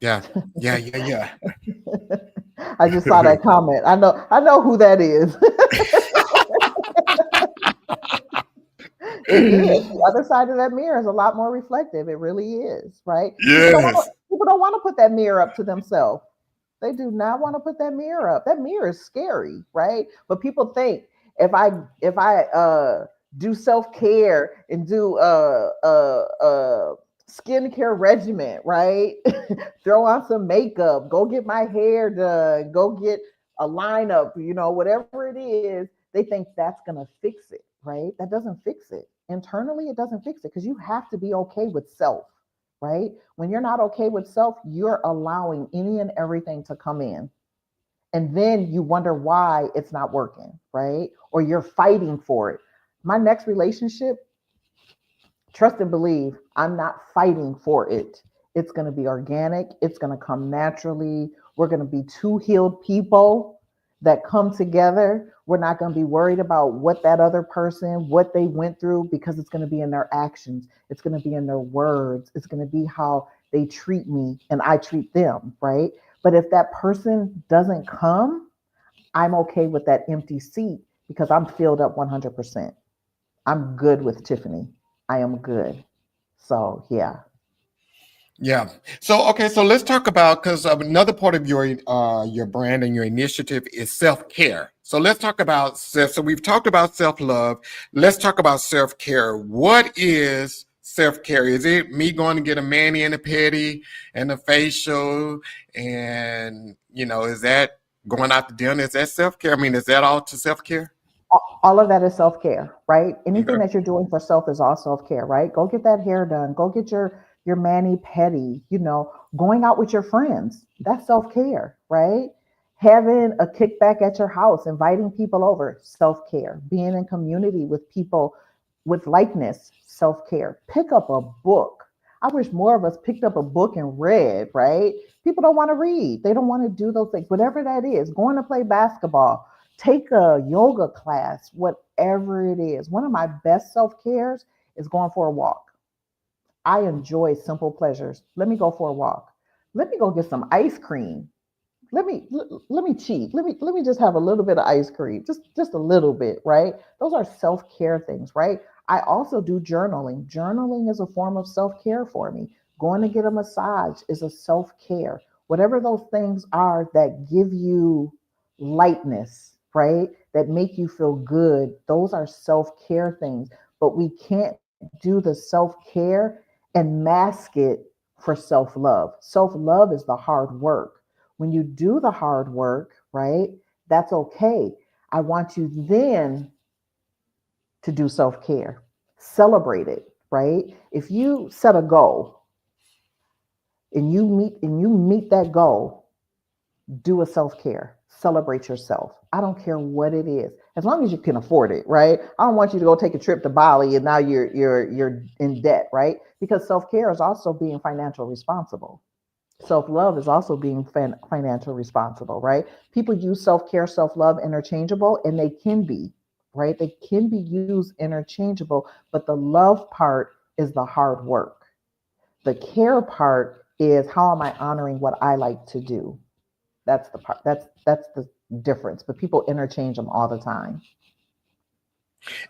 A: Yeah. Yeah. Yeah. Yeah.
B: I just saw that comment. I know who that is. It is. The other side of that mirror is a lot more reflective. It really is, right?
A: Yes.
B: People don't want to put that mirror up to themselves. They do not want to put that mirror up. That mirror is scary, right? But people think if I do self care and do skincare regimen, right? Throw on some makeup, go get my hair done, go get a lineup, whatever it is, they think that's gonna fix it, right? That doesn't fix it. Internally, it doesn't fix it because you have to be okay with self, right? When you're not okay with self, you're allowing any and everything to come in. And then you wonder why it's not working, right? Or you're fighting for it. My next relationship, trust and believe, I'm not fighting for it. It's going to be organic, it's going to come naturally. We're going to be two healed people that come together. We're not going to be worried about what that other person, what they went through, because it's going to be in their actions, it's going to be in their words, it's going to be how they treat me and I treat them, right? But if that person doesn't come, I'm okay with that empty seat because I'm filled up 100%. I'm good with Tiffany. I am good. So yeah.
A: Yeah. So okay. So let's talk about, because another part of your brand and your initiative is self care. So let's talk about self. So we've talked about self love. Let's talk about self care. What is self care? Is it me going to get a mani and a pedi and a facial, and is that going out to dinner? Is that self care? I mean, is that all to self care?
B: All of that is self care, right? Anything
A: Okay.
B: that you're doing for self is all self care, right? Go get that hair done. Go get your mani pedi. Going out with your friends. That's self care, right? Having a kickback at your house, inviting people over, self care. Being in community with people with likeness, self care. Pick up a book. I wish more of us picked up a book and read, right? People don't want to read. They don't want to do those things. Whatever that is, going to play basketball, take a yoga class, whatever it is. One of my best self cares is going for a walk. I enjoy simple pleasures. Let me go for a walk. Let me go get some ice cream. Let me cheat. Let me just have a little bit of ice cream, just a little bit, right? Those are self care things, right? I also do journaling. Journaling is a form of self care for me. Going to get a massage is a self care. Whatever those things are that give you lightness, right? That make you feel good. Those are self care things. But we can't do the self care and mask it for self love. Self love is the hard work. When you do the hard work, right, that's okay. I want you then to do self care, celebrate it, right? If you set a goal and you meet that goal, do a self care, celebrate yourself. I don't care what it is, as long as you can afford it, right? I don't want you to go take a trip to Bali and now you're in debt, right? Because self-care is also being financial responsible. Self-love is also being financial responsible, right? People use self-care, self-love interchangeable, and they can be, right? They can be used interchangeable, but the love part is the hard work. The care part is how am I honoring what I like to do? That's the part. That's the difference. But people interchange them all the time.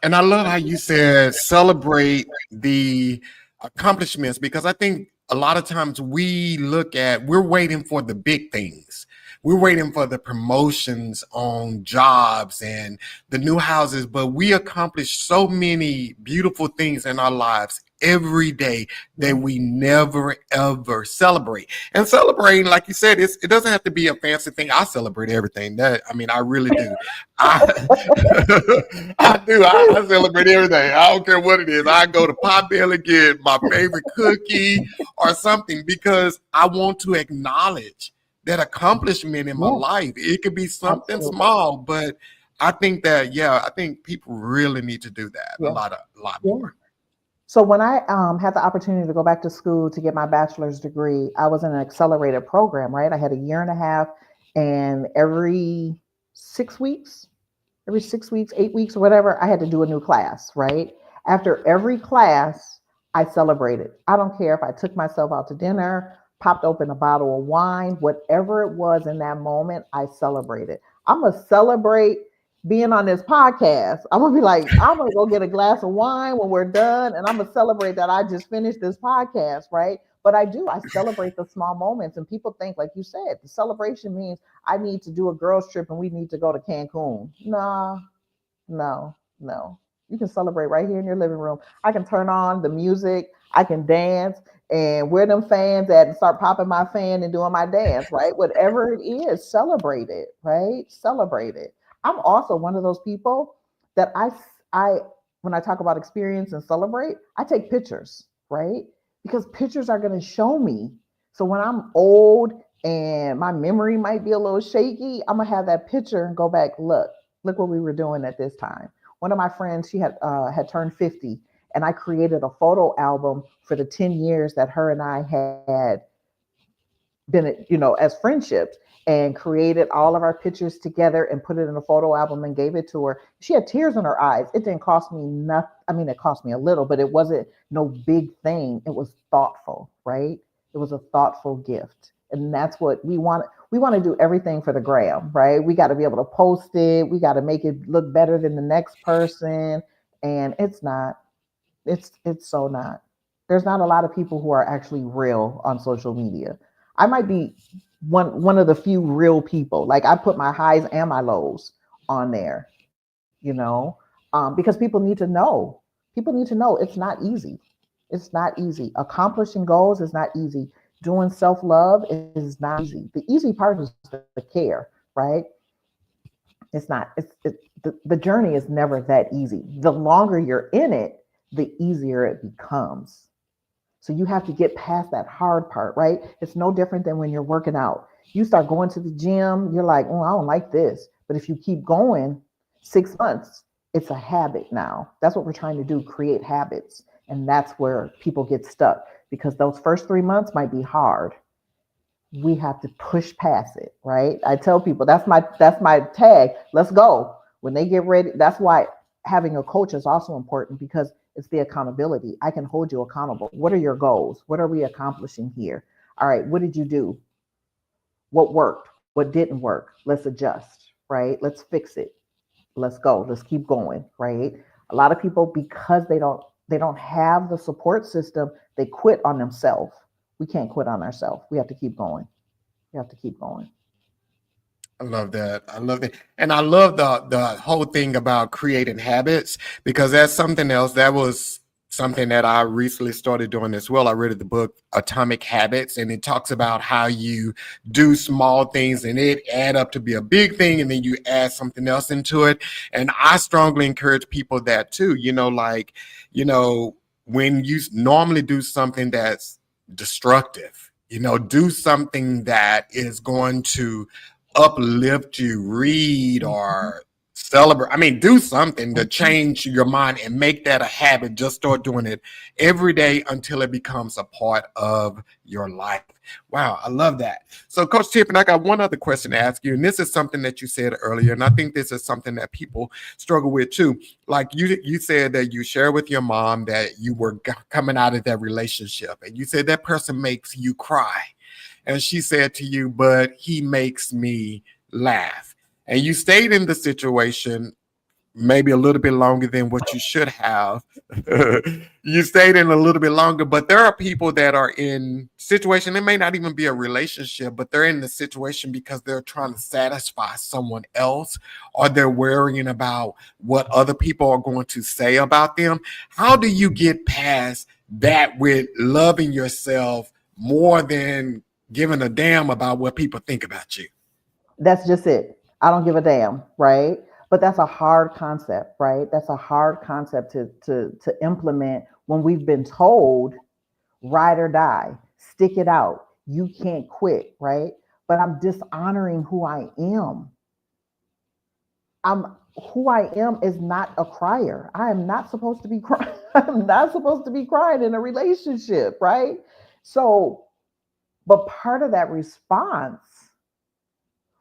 A: And I love how you said celebrate the accomplishments, because I think a lot of times we're waiting for the big things. We're waiting for the promotions on jobs and the new houses, but we accomplish so many beautiful things in our lives every day that
B: Yeah.
A: we never ever celebrate. And celebrating, like you said, it doesn't have to be a fancy thing. I celebrate everything. I really do. I I do. I celebrate everything. I don't care what it is. I go to Potbelly, get my favorite cookie or something, because I want to acknowledge that accomplishment in my
B: Yeah,
A: life. It could be something
B: absolutely.
A: small, but I think that, yeah, I think people really need to do that
B: Yeah.
A: a lot
B: Yeah.
A: more.
B: So when I had the opportunity to go back to school to get my bachelor's degree, I was in an accelerated program, right? I had a year and a half, and 6 weeks, every 6 weeks, 8 weeks, or whatever, I had to do a new class, right? After every class, I celebrated. I don't care if I took myself out to dinner, popped open a bottle of wine, whatever it was in that moment, I celebrated. I'm going to celebrate being on this podcast. I'm going to be like, I'm going to go get a glass of wine when we're done, and I'm going to celebrate that I just finished this podcast, right? But I do, I celebrate the small moments. And people think, like you said, the celebration means I need to do a girls trip and we need to go to Cancun. Nah, no, no. You can celebrate right here in your living room. I can turn on the music, I can dance, and where them fans at and start popping my fan and doing my dance, right? Whatever it is, celebrate it, right? Celebrate it. I'm also one of those people that I when I talk about experience and celebrate, I take pictures, right? Because pictures are going to show me. So when I'm old and my memory might be a little shaky, I'm gonna have that picture and go back, look what we were doing at this time. One of my friends, she had turned 50, and I created a photo album for the 10 years that her and I had been, as friendships, and created all of our pictures together and put it in a photo album and gave it to her. She had tears in her eyes. It didn't cost me nothing. I mean, it cost me a little, but it wasn't no big thing. It was thoughtful, right? It was a thoughtful gift. And that's what we want. We want to do everything for the gram, right? We got to be able to post it. We got to make it look better than the next person. And it's not. It's so not. There's not a lot of people who are actually real on social media. I might be one of the few real people. Like I put my highs and my lows on there, because people need to know. People need to know it's not easy. It's not easy. Accomplishing goals is not easy. Doing self love is not easy. The easy part is the care, right? It's not. The journey is never that easy. The longer you're in it, the easier it becomes. So you have to get past that hard part, right? It's no different than when you're working out. You start going to the gym, you're like, oh, I don't like this. But if you keep going 6 months, it's a habit now. That's what we're trying to do, create habits. And that's where people get stuck because those first 3 months might be hard. We have to push past it, right? I tell people that's my tag. Let's go. When they get ready, that's why having a coach is also important because it's the accountability. I can hold you accountable. What are your goals? What are we accomplishing here? All right, what did you do? What worked? What didn't work? Let's adjust, right? Let's fix it. Let's go. Let's keep going, right? A lot of people because they don't have the support system, they quit on themselves. We can't quit on ourselves. We have to keep going. We have to keep going.
A: I love that. I love it. And I love the whole thing about creating habits, because that's something else. That was something that I recently started doing as well. I read the book Atomic Habits, and it talks about how you do small things and it add up to be a big thing, and then you add something else into it. And I strongly encourage people that too, you know, when you normally do something that's destructive, do something that is going to uplift you, read or celebrate. I mean, do something to change your mind and make that a habit. Just start doing it every day until it becomes a part of your life. Wow, I love that. So, Coach Tiffany, I got one other question to ask you, and this is something that you said earlier, and I think this is something that people struggle with too. Like you said that you share with your mom that you were coming out of that relationship, and you said that person makes you cry. And she said to you, but he makes me laugh. And you stayed in the situation maybe a little bit longer than what you should have. You stayed in a little bit longer, but there are people that are in situation. It may not even be a relationship, but they're in the situation because they're trying to satisfy someone else, or they're worrying about what other people are going to say about them. How do you get past that with loving yourself more than giving a damn about what people think about you?
B: That's just it. I don't give a damn, right? But that's a hard concept, right? That's a hard concept to implement when we've been told ride or die, stick it out. You can't quit, right? But I'm dishonoring who I am. I'm who I am is not a crier. I am not supposed to be crying. I'm not supposed to be crying in a relationship, right? So, but part of that response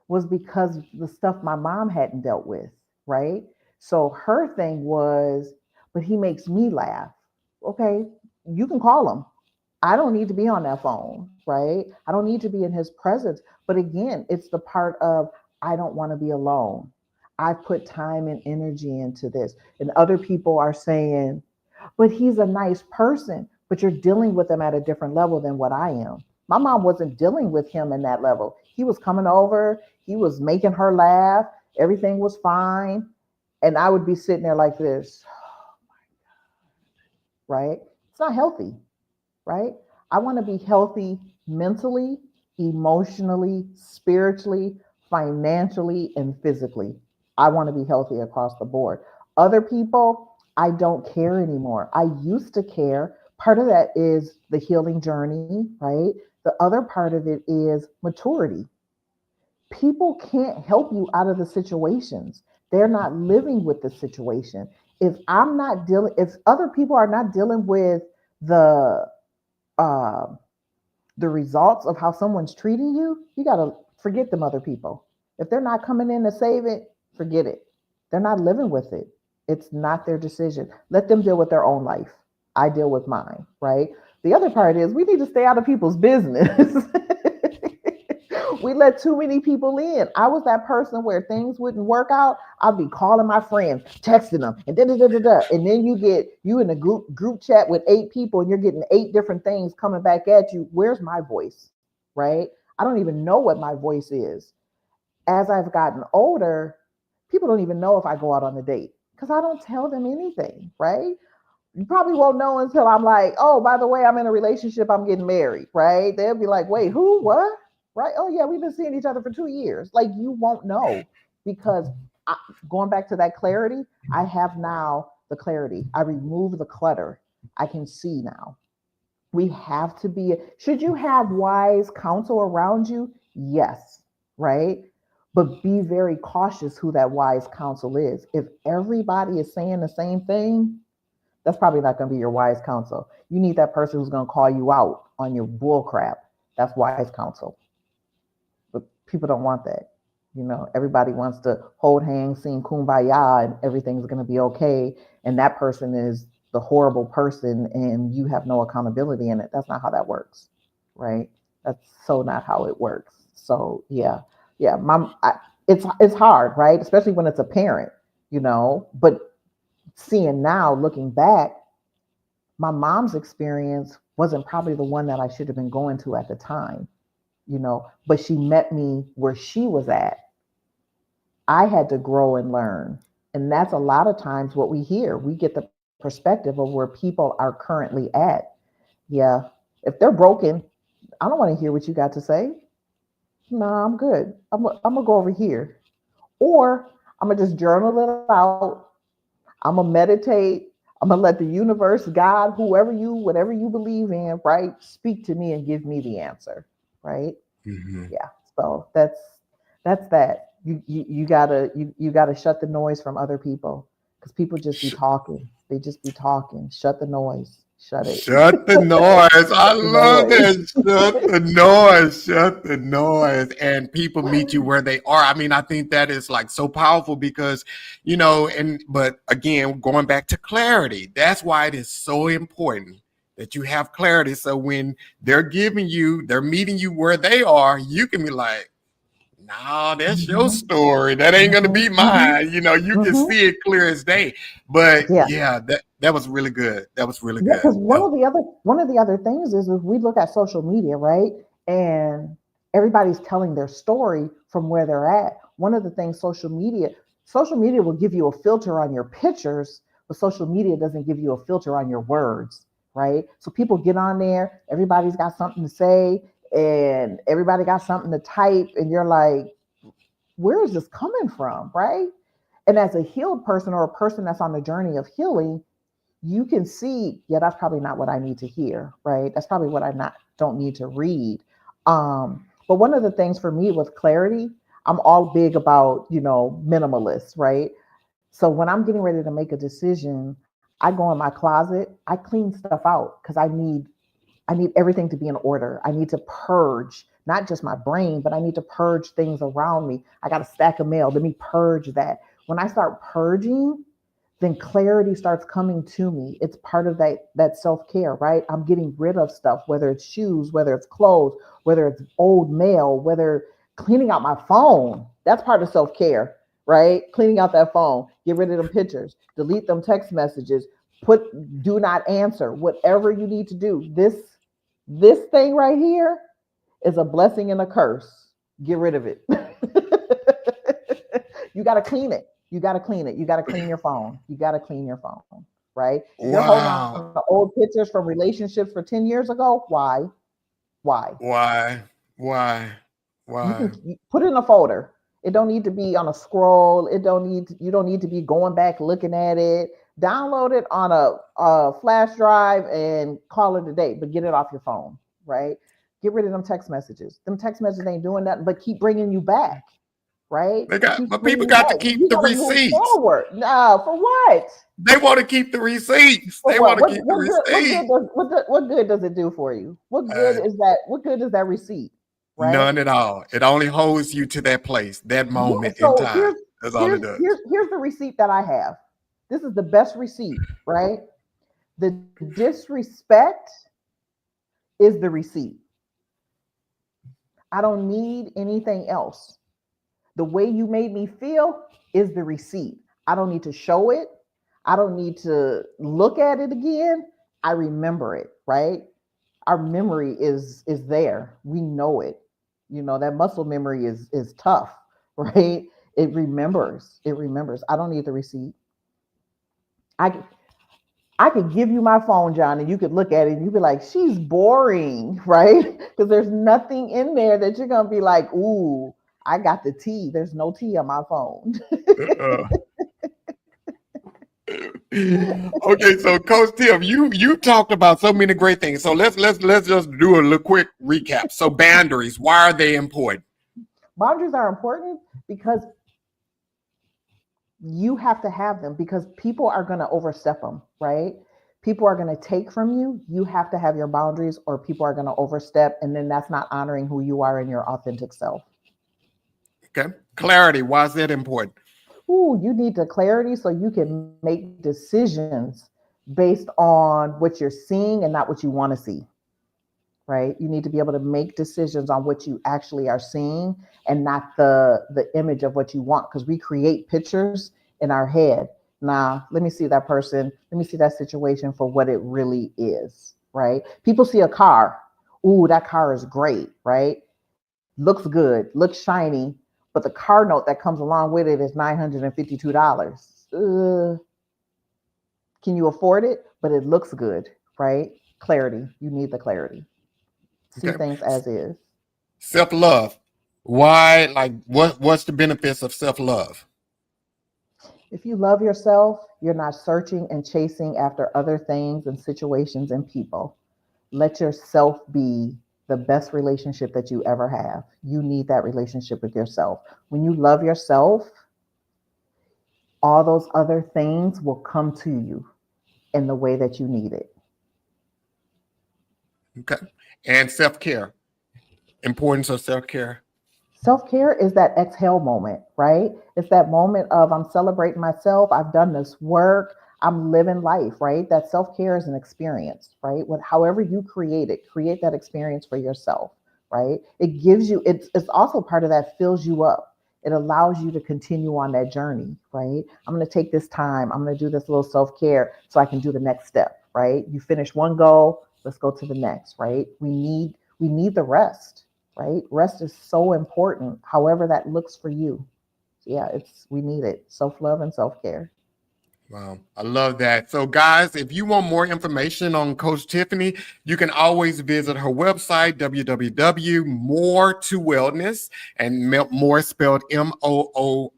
B: was because the stuff my mom hadn't dealt with, right? So her thing was, but he makes me laugh. Okay, you can call him. I don't need to be on that phone, right? I don't need to be in his presence. But again, it's the part of I don't want to be alone. I've put time and energy into this. And other people are saying, but he's a nice person, but you're dealing with him at a different level than what I am. My mom wasn't dealing with him in that level. He was coming over, he was making her laugh, everything was fine. And I would be sitting there like this, right? It's not healthy, right? I want to be healthy mentally, emotionally, spiritually, financially, and physically. I want to be healthy across the board. Other people, I don't care anymore. I used to care. Part of that is the healing journey, right? The other part of it is maturity. People can't help you out of the situations. They're not living with the situation. If other people are not dealing with the uh, the results of how someone's treating you, you got to forget them other people. If they're not coming in to save it, forget it. They're not living with it. It's not their decision. Let them deal with their own life. I deal with mine, right? The other part is we need to stay out of people's business. We let too many people in. I was that person where things wouldn't work out. I'd be calling my friends, texting them, and da da da da da. And then you in a group chat with 8 people, and you're getting 8 different things coming back at you. Where's my voice, right? I don't even know what my voice is. As I've gotten older, people don't even know if I go out on a date because I don't tell them anything, right? You probably won't know until I'm like, oh, by the way, I'm in a relationship, I'm getting married, right? They'll be like, wait, who, what? Right? Oh, yeah, we've been seeing each other for 2 years. Like, you won't know because I, going back to that clarity, I have now the clarity. I remove the clutter. I can see now. We have to be, should you have wise counsel around you? Yes, right? But be very cautious who that wise counsel is. If everybody is saying the same thing, that's probably not going to be your wise counsel. You need that person who's going to call you out on your bull crap. That's wise counsel. But people don't want that. Everybody wants to hold hands, sing kumbaya, and everything's going to be okay. And that person is the horrible person, and you have no accountability in it. That's not how that works, right? That's so not how it works. So yeah, it's hard, right? Especially when it's a parent, But seeing now, looking back, my mom's experience wasn't probably the one that I should have been going to at the time, but she met me where she was at. I had to grow and learn. And that's a lot of times what we hear. We get the perspective of where people are currently at. Yeah. If they're broken, I don't want to hear what you got to say. No, I'm good. I'm going to go over here. Or I'm going to just journal it out. I'm going to meditate. I'm going to let the universe, God, whatever you believe in, right, speak to me and give me the answer, right?
A: Mhm.
B: Yeah. So That's that. You gotta shut the noise from other people because people just be
A: Sh-
B: talking. They just be talking. Shut the noise. Shut it.
A: Shut the noise. I
B: The
A: love
B: noise.
A: that. Shut the noise. Shut the noise. And people meet you where they are. I mean, I think that is like so powerful because, but again, going back to clarity, that's why it is so important that you have clarity. So when they're meeting you where they are, you can be like, no, that's your
B: Mhm,
A: story. That ain't gonna
B: mhm,
A: be
B: mhm,
A: mine. You can
B: mhm.
A: see it clear as day. But
B: Yeah.
A: yeah, that was really good. That was really
B: Yeah,
A: good.
B: because one of the other things is if we look at social media, right, and everybody's telling their story from where they're at. One of the things social media will give you a filter on your pictures, but social media doesn't give you a filter on your words, right? So people get on there, everybody's got something to say, and everybody got something to type, and you're like, where is this coming from, right? And as a healed person or a person that's on the journey of healing, you can see, yeah, that's probably not what I need to hear, right? That's probably what I not don't need to read. But one of the things for me with clarity, I'm all big about, minimalist, right? So when I'm getting ready to make a decision, I go in my closet, I clean stuff out because I need everything to be in order. I need to purge not just my brain, but I need to purge things around me. I got a stack of mail. Let me purge that. When I start purging, then clarity starts coming to me. It's part of that self-care, right? I'm getting rid of stuff, whether it's shoes, whether it's clothes, whether it's old mail, whether cleaning out my phone. That's part of self-care, right? Cleaning out that phone, get rid of them pictures, delete them text messages, put do not answer, whatever you need to do. This thing right here is a blessing and a curse. Get rid of it. You got to clean it. You got to clean it. You got to clean your phone. You got to clean your phone, right? If you're holding on
A: Wow.
B: to old pictures from relationships for 10 years ago, why? Why?
A: Why? Why?
B: You
A: Why?
B: can put it in a folder. It don't need to be on a scroll. You don't need to be going back looking at it. Download it on a flash drive and call it a day, but get it off your phone, right? Get rid of them text messages. Them text messages ain't doing nothing but keep bringing you back, right? Keep
A: But people
B: bringing you
A: got to
B: back.
A: keep
B: You
A: the
B: got to move
A: receipts.
B: forward. No, for what?
A: They want to keep the receipts.
B: For
A: They
B: what?
A: want to
B: What
A: keep the
B: what good what good
A: receipts.
B: does what good does it do for you?
A: Uh,
B: What good is that receipt, right?
A: None at all. It only holds you to that place, that
B: Yeah.
A: moment in
B: So
A: time.
B: here's
A: That's all it
B: here's
A: does.
B: here's the receipt that I have. This is the best receipt, right? The disrespect is the receipt. I don't need anything else. The way you made me feel is the receipt. I don't need to show it. I don't need to look at it again. I remember it, right? Our memory is there. We know it. That muscle memory is tough, right? It remembers. It remembers. I don't need the receipt. I I could give you my phone, John, and you could look at it and you'd be like, she's boring, right? Because there's nothing in there that you're gonna be like, ooh, I got the tea. There's no tea on my phone.
A: Uh, okay, so Coach Tim, you talked about so many great things. So let's just do a little quick recap. So boundaries, why are they important?
B: Boundaries are important because you have to have them because people are going to overstep them, right? People are going to take from you. You have to have your boundaries, or people are going to overstep, and then that's not honoring who you are and your authentic self.
A: Okay, clarity, why is that important?
B: Ooh, you need the clarity so you can make decisions based on what you're seeing and not what you want to see, right? You need to be able to make decisions on what you actually are seeing and not the image of what you want, because we create pictures in our head. Now, let me see that person, let me see that situation for what it really is, right? People see a car. Ooh, that car is great, right? Looks good, looks shiny, but the car note that comes along with it is $952. Can you afford it? But it looks good, right? Clarity. You need the clarity. See
A: Okay,
B: things as is.
A: self-love, why, like what's the benefits of self-love?
B: If you love yourself, you're not searching and chasing after other things and situations and people. Let yourself be. the best relationship that you ever have. You need that relationship with yourself. When you love yourself, all those other things will come to you in the way that you need it.
A: Okay. And self-care. Importance of self-care.
B: Self-care is that exhale moment, right? It's that moment of I'm celebrating myself. I've done this work. I'm living life, right? That self-care is an experience, right? With however you create it, create that experience for yourself, right? It gives you, it's also part of that fills you up. It allows you to continue on that journey, right? I'm going to take this time. I'm going to do this little self-care so I can do the next step, right? You finish one goal, let's go to the next, right? We need the rest, right? Rest is so important, however that looks for you. Yeah, we need it. Self-love and self-care.
A: Wow, I love that. So, guys, if you want more information on Coach Tiffany, you can always visit her website, www.more to wellness, and more spelled MOORE,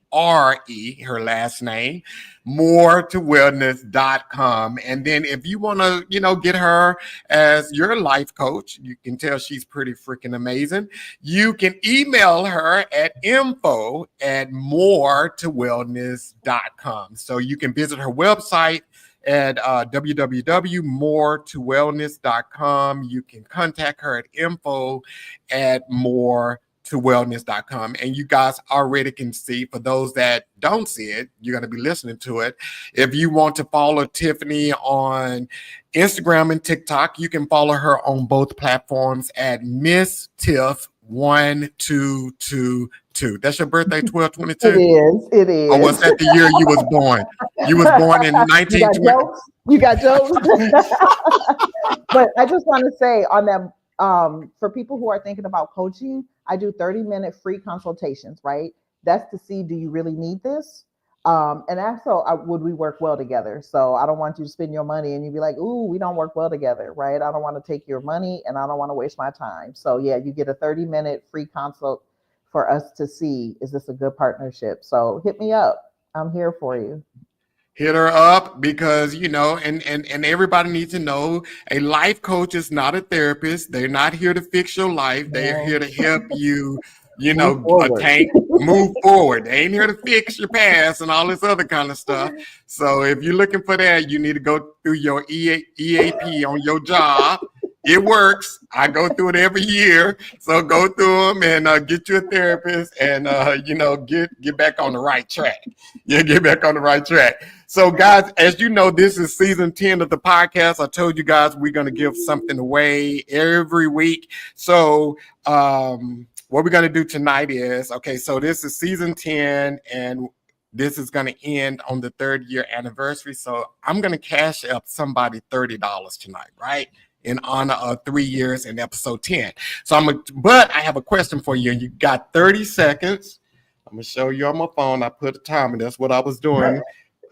A: her last name, more to wellness.com. And then if you want to, get her as your life coach, you can tell she's pretty freaking amazing. You can email her at info@moretowellness.com. So you can visit her website at www.moretowellness.com. You can contact her at info@moretowellness.com. And you guys already can see, for those that don't see it, you're going to be listening to it. If you want to follow Tiffany on Instagram and TikTok, you can follow her on both platforms at Miss Tiff 1222. That's your birthday, 12/22?
B: It is.
A: Or was that the year you was born? You was born in 1920.
B: You got jokes. But I just want to say on that, for people who are thinking about coaching, I do 30-minute free consultations, right? That's to see, do you really need this? And also, would we work well together? So I don't want you to spend your money and you be like, ooh, we don't work well together, right? I don't want to take your money and I don't want to waste my time. So yeah, you get a 30-minute free consult for us to see, is this a good partnership? So hit me up. I'm here for you.
A: Hit her up, because and everybody needs to know, a life coach is not a therapist. They're not here to fix your life. They're here to help you move forward. They ain't here to fix your past and all this other kind of stuff. So if you're looking for that, you need to go through your EAP on your job. It works. I go through it every year. So go through them and get you a therapist and, get back on the right track. Yeah, get back on the right track. So, guys, as you know, this is season 10 of the podcast. I told you guys we're going to give something away every week. So what we're going to do tonight is, so this is season 10, and this is going to end on the 3rd year anniversary. So I'm going to cash up somebody $30 tonight, right? In honor of 3 years in episode 10. But I have a question for you. You got 30 seconds. I'm going to show you on my phone. I put a timer. That's what I was doing.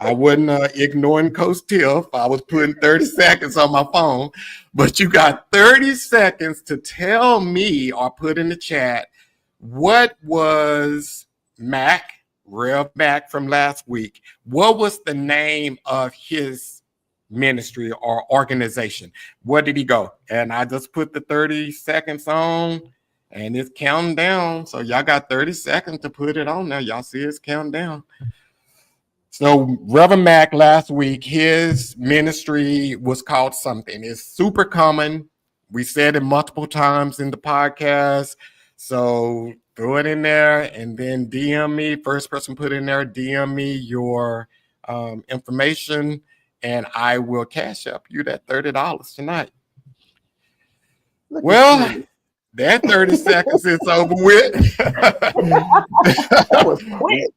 A: I wasn't ignoring Coach Tiff. I was putting 30 seconds on my phone. But you got 30 seconds to tell me or put in the chat, what was Rev Mac from last week, what was the name of his ministry or organization? Where did he go? And I just put the 30 seconds on, and it's counting down. So y'all got 30 seconds to put it on there. Y'all see it's counting down. So Reverend Mac last week, his ministry was called something. It's super common. We said it multiple times in the podcast. So throw it in there and then DM me. First person put in there, DM me your information, and I will cash up you that $30 tonight. Well, that 30 seconds is over with.
B: That was quick.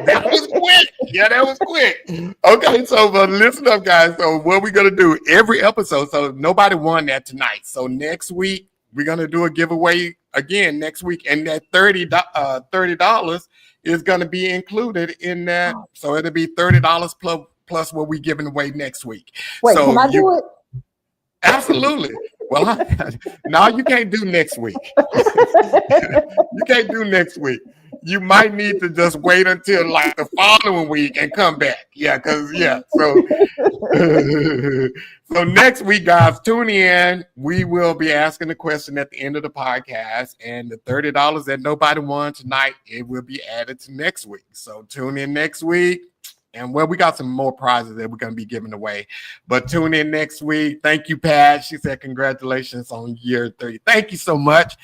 A: That was quick. Yeah, that was quick. Okay, so listen up, guys. So what we're going to do every episode, so nobody won that tonight. So next week, we're going to do a giveaway again next week. And that $30 is going to be included in that. So it'll be $30 plus what we're giving away next week.
B: Wait, so can I do it?
A: Absolutely. Well, no, you can't do next week. You can't do next week. You might need to just wait until like the following week and come back. Yeah, because so next week, guys, tune in. We will be asking the question at the end of the podcast, and the $30 that nobody won tonight, it will be added to next week. So tune in next week. And well, we got some more prizes that we're going to be giving away. But tune in next week. Thank you, Pat. She said, congratulations on year 3. Thank you so much.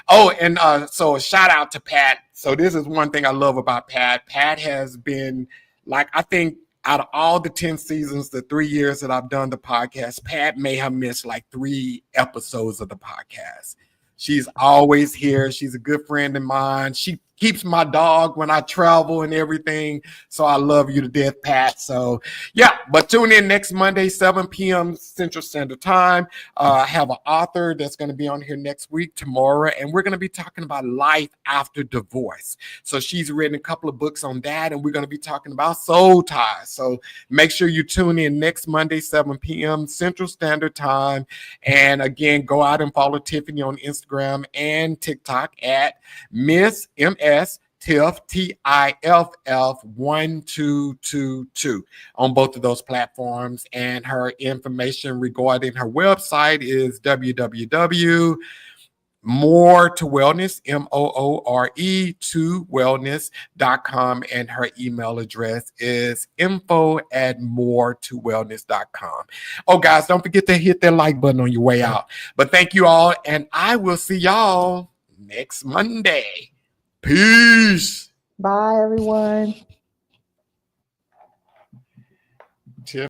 A: Oh, and so a shout out to Pat. So this is one thing I love about Pat. Pat has been, like, I think out of all the 10 seasons, the 3 years that I've done the podcast, Pat may have missed like 3 episodes of the podcast. She's always here. She's a good friend of mine. She keeps my dog when I travel and everything. So I love you to death, Pat. So yeah, but tune in next Monday, 7 p.m. Central Standard Time. I have an author that's going to be on here next week, tomorrow, and we're going to be talking about life after divorce. So she's written a couple of books on that, and we're going to be talking about soul ties. So make sure you tune in next Monday, 7 p.m. Central Standard Time. And again, go out and follow Tiffany on Instagram and TikTok at Miss MS Tiff TIFF 1222 on both of those platforms. And her information regarding her website is www.more to wellness MOORE2wellness.com, and her email address is info@more2wellness.com. Oh guys, don't forget to hit that like button on your way out. But thank you all, and I will see y'all next Monday. Peace.
B: Bye, everyone.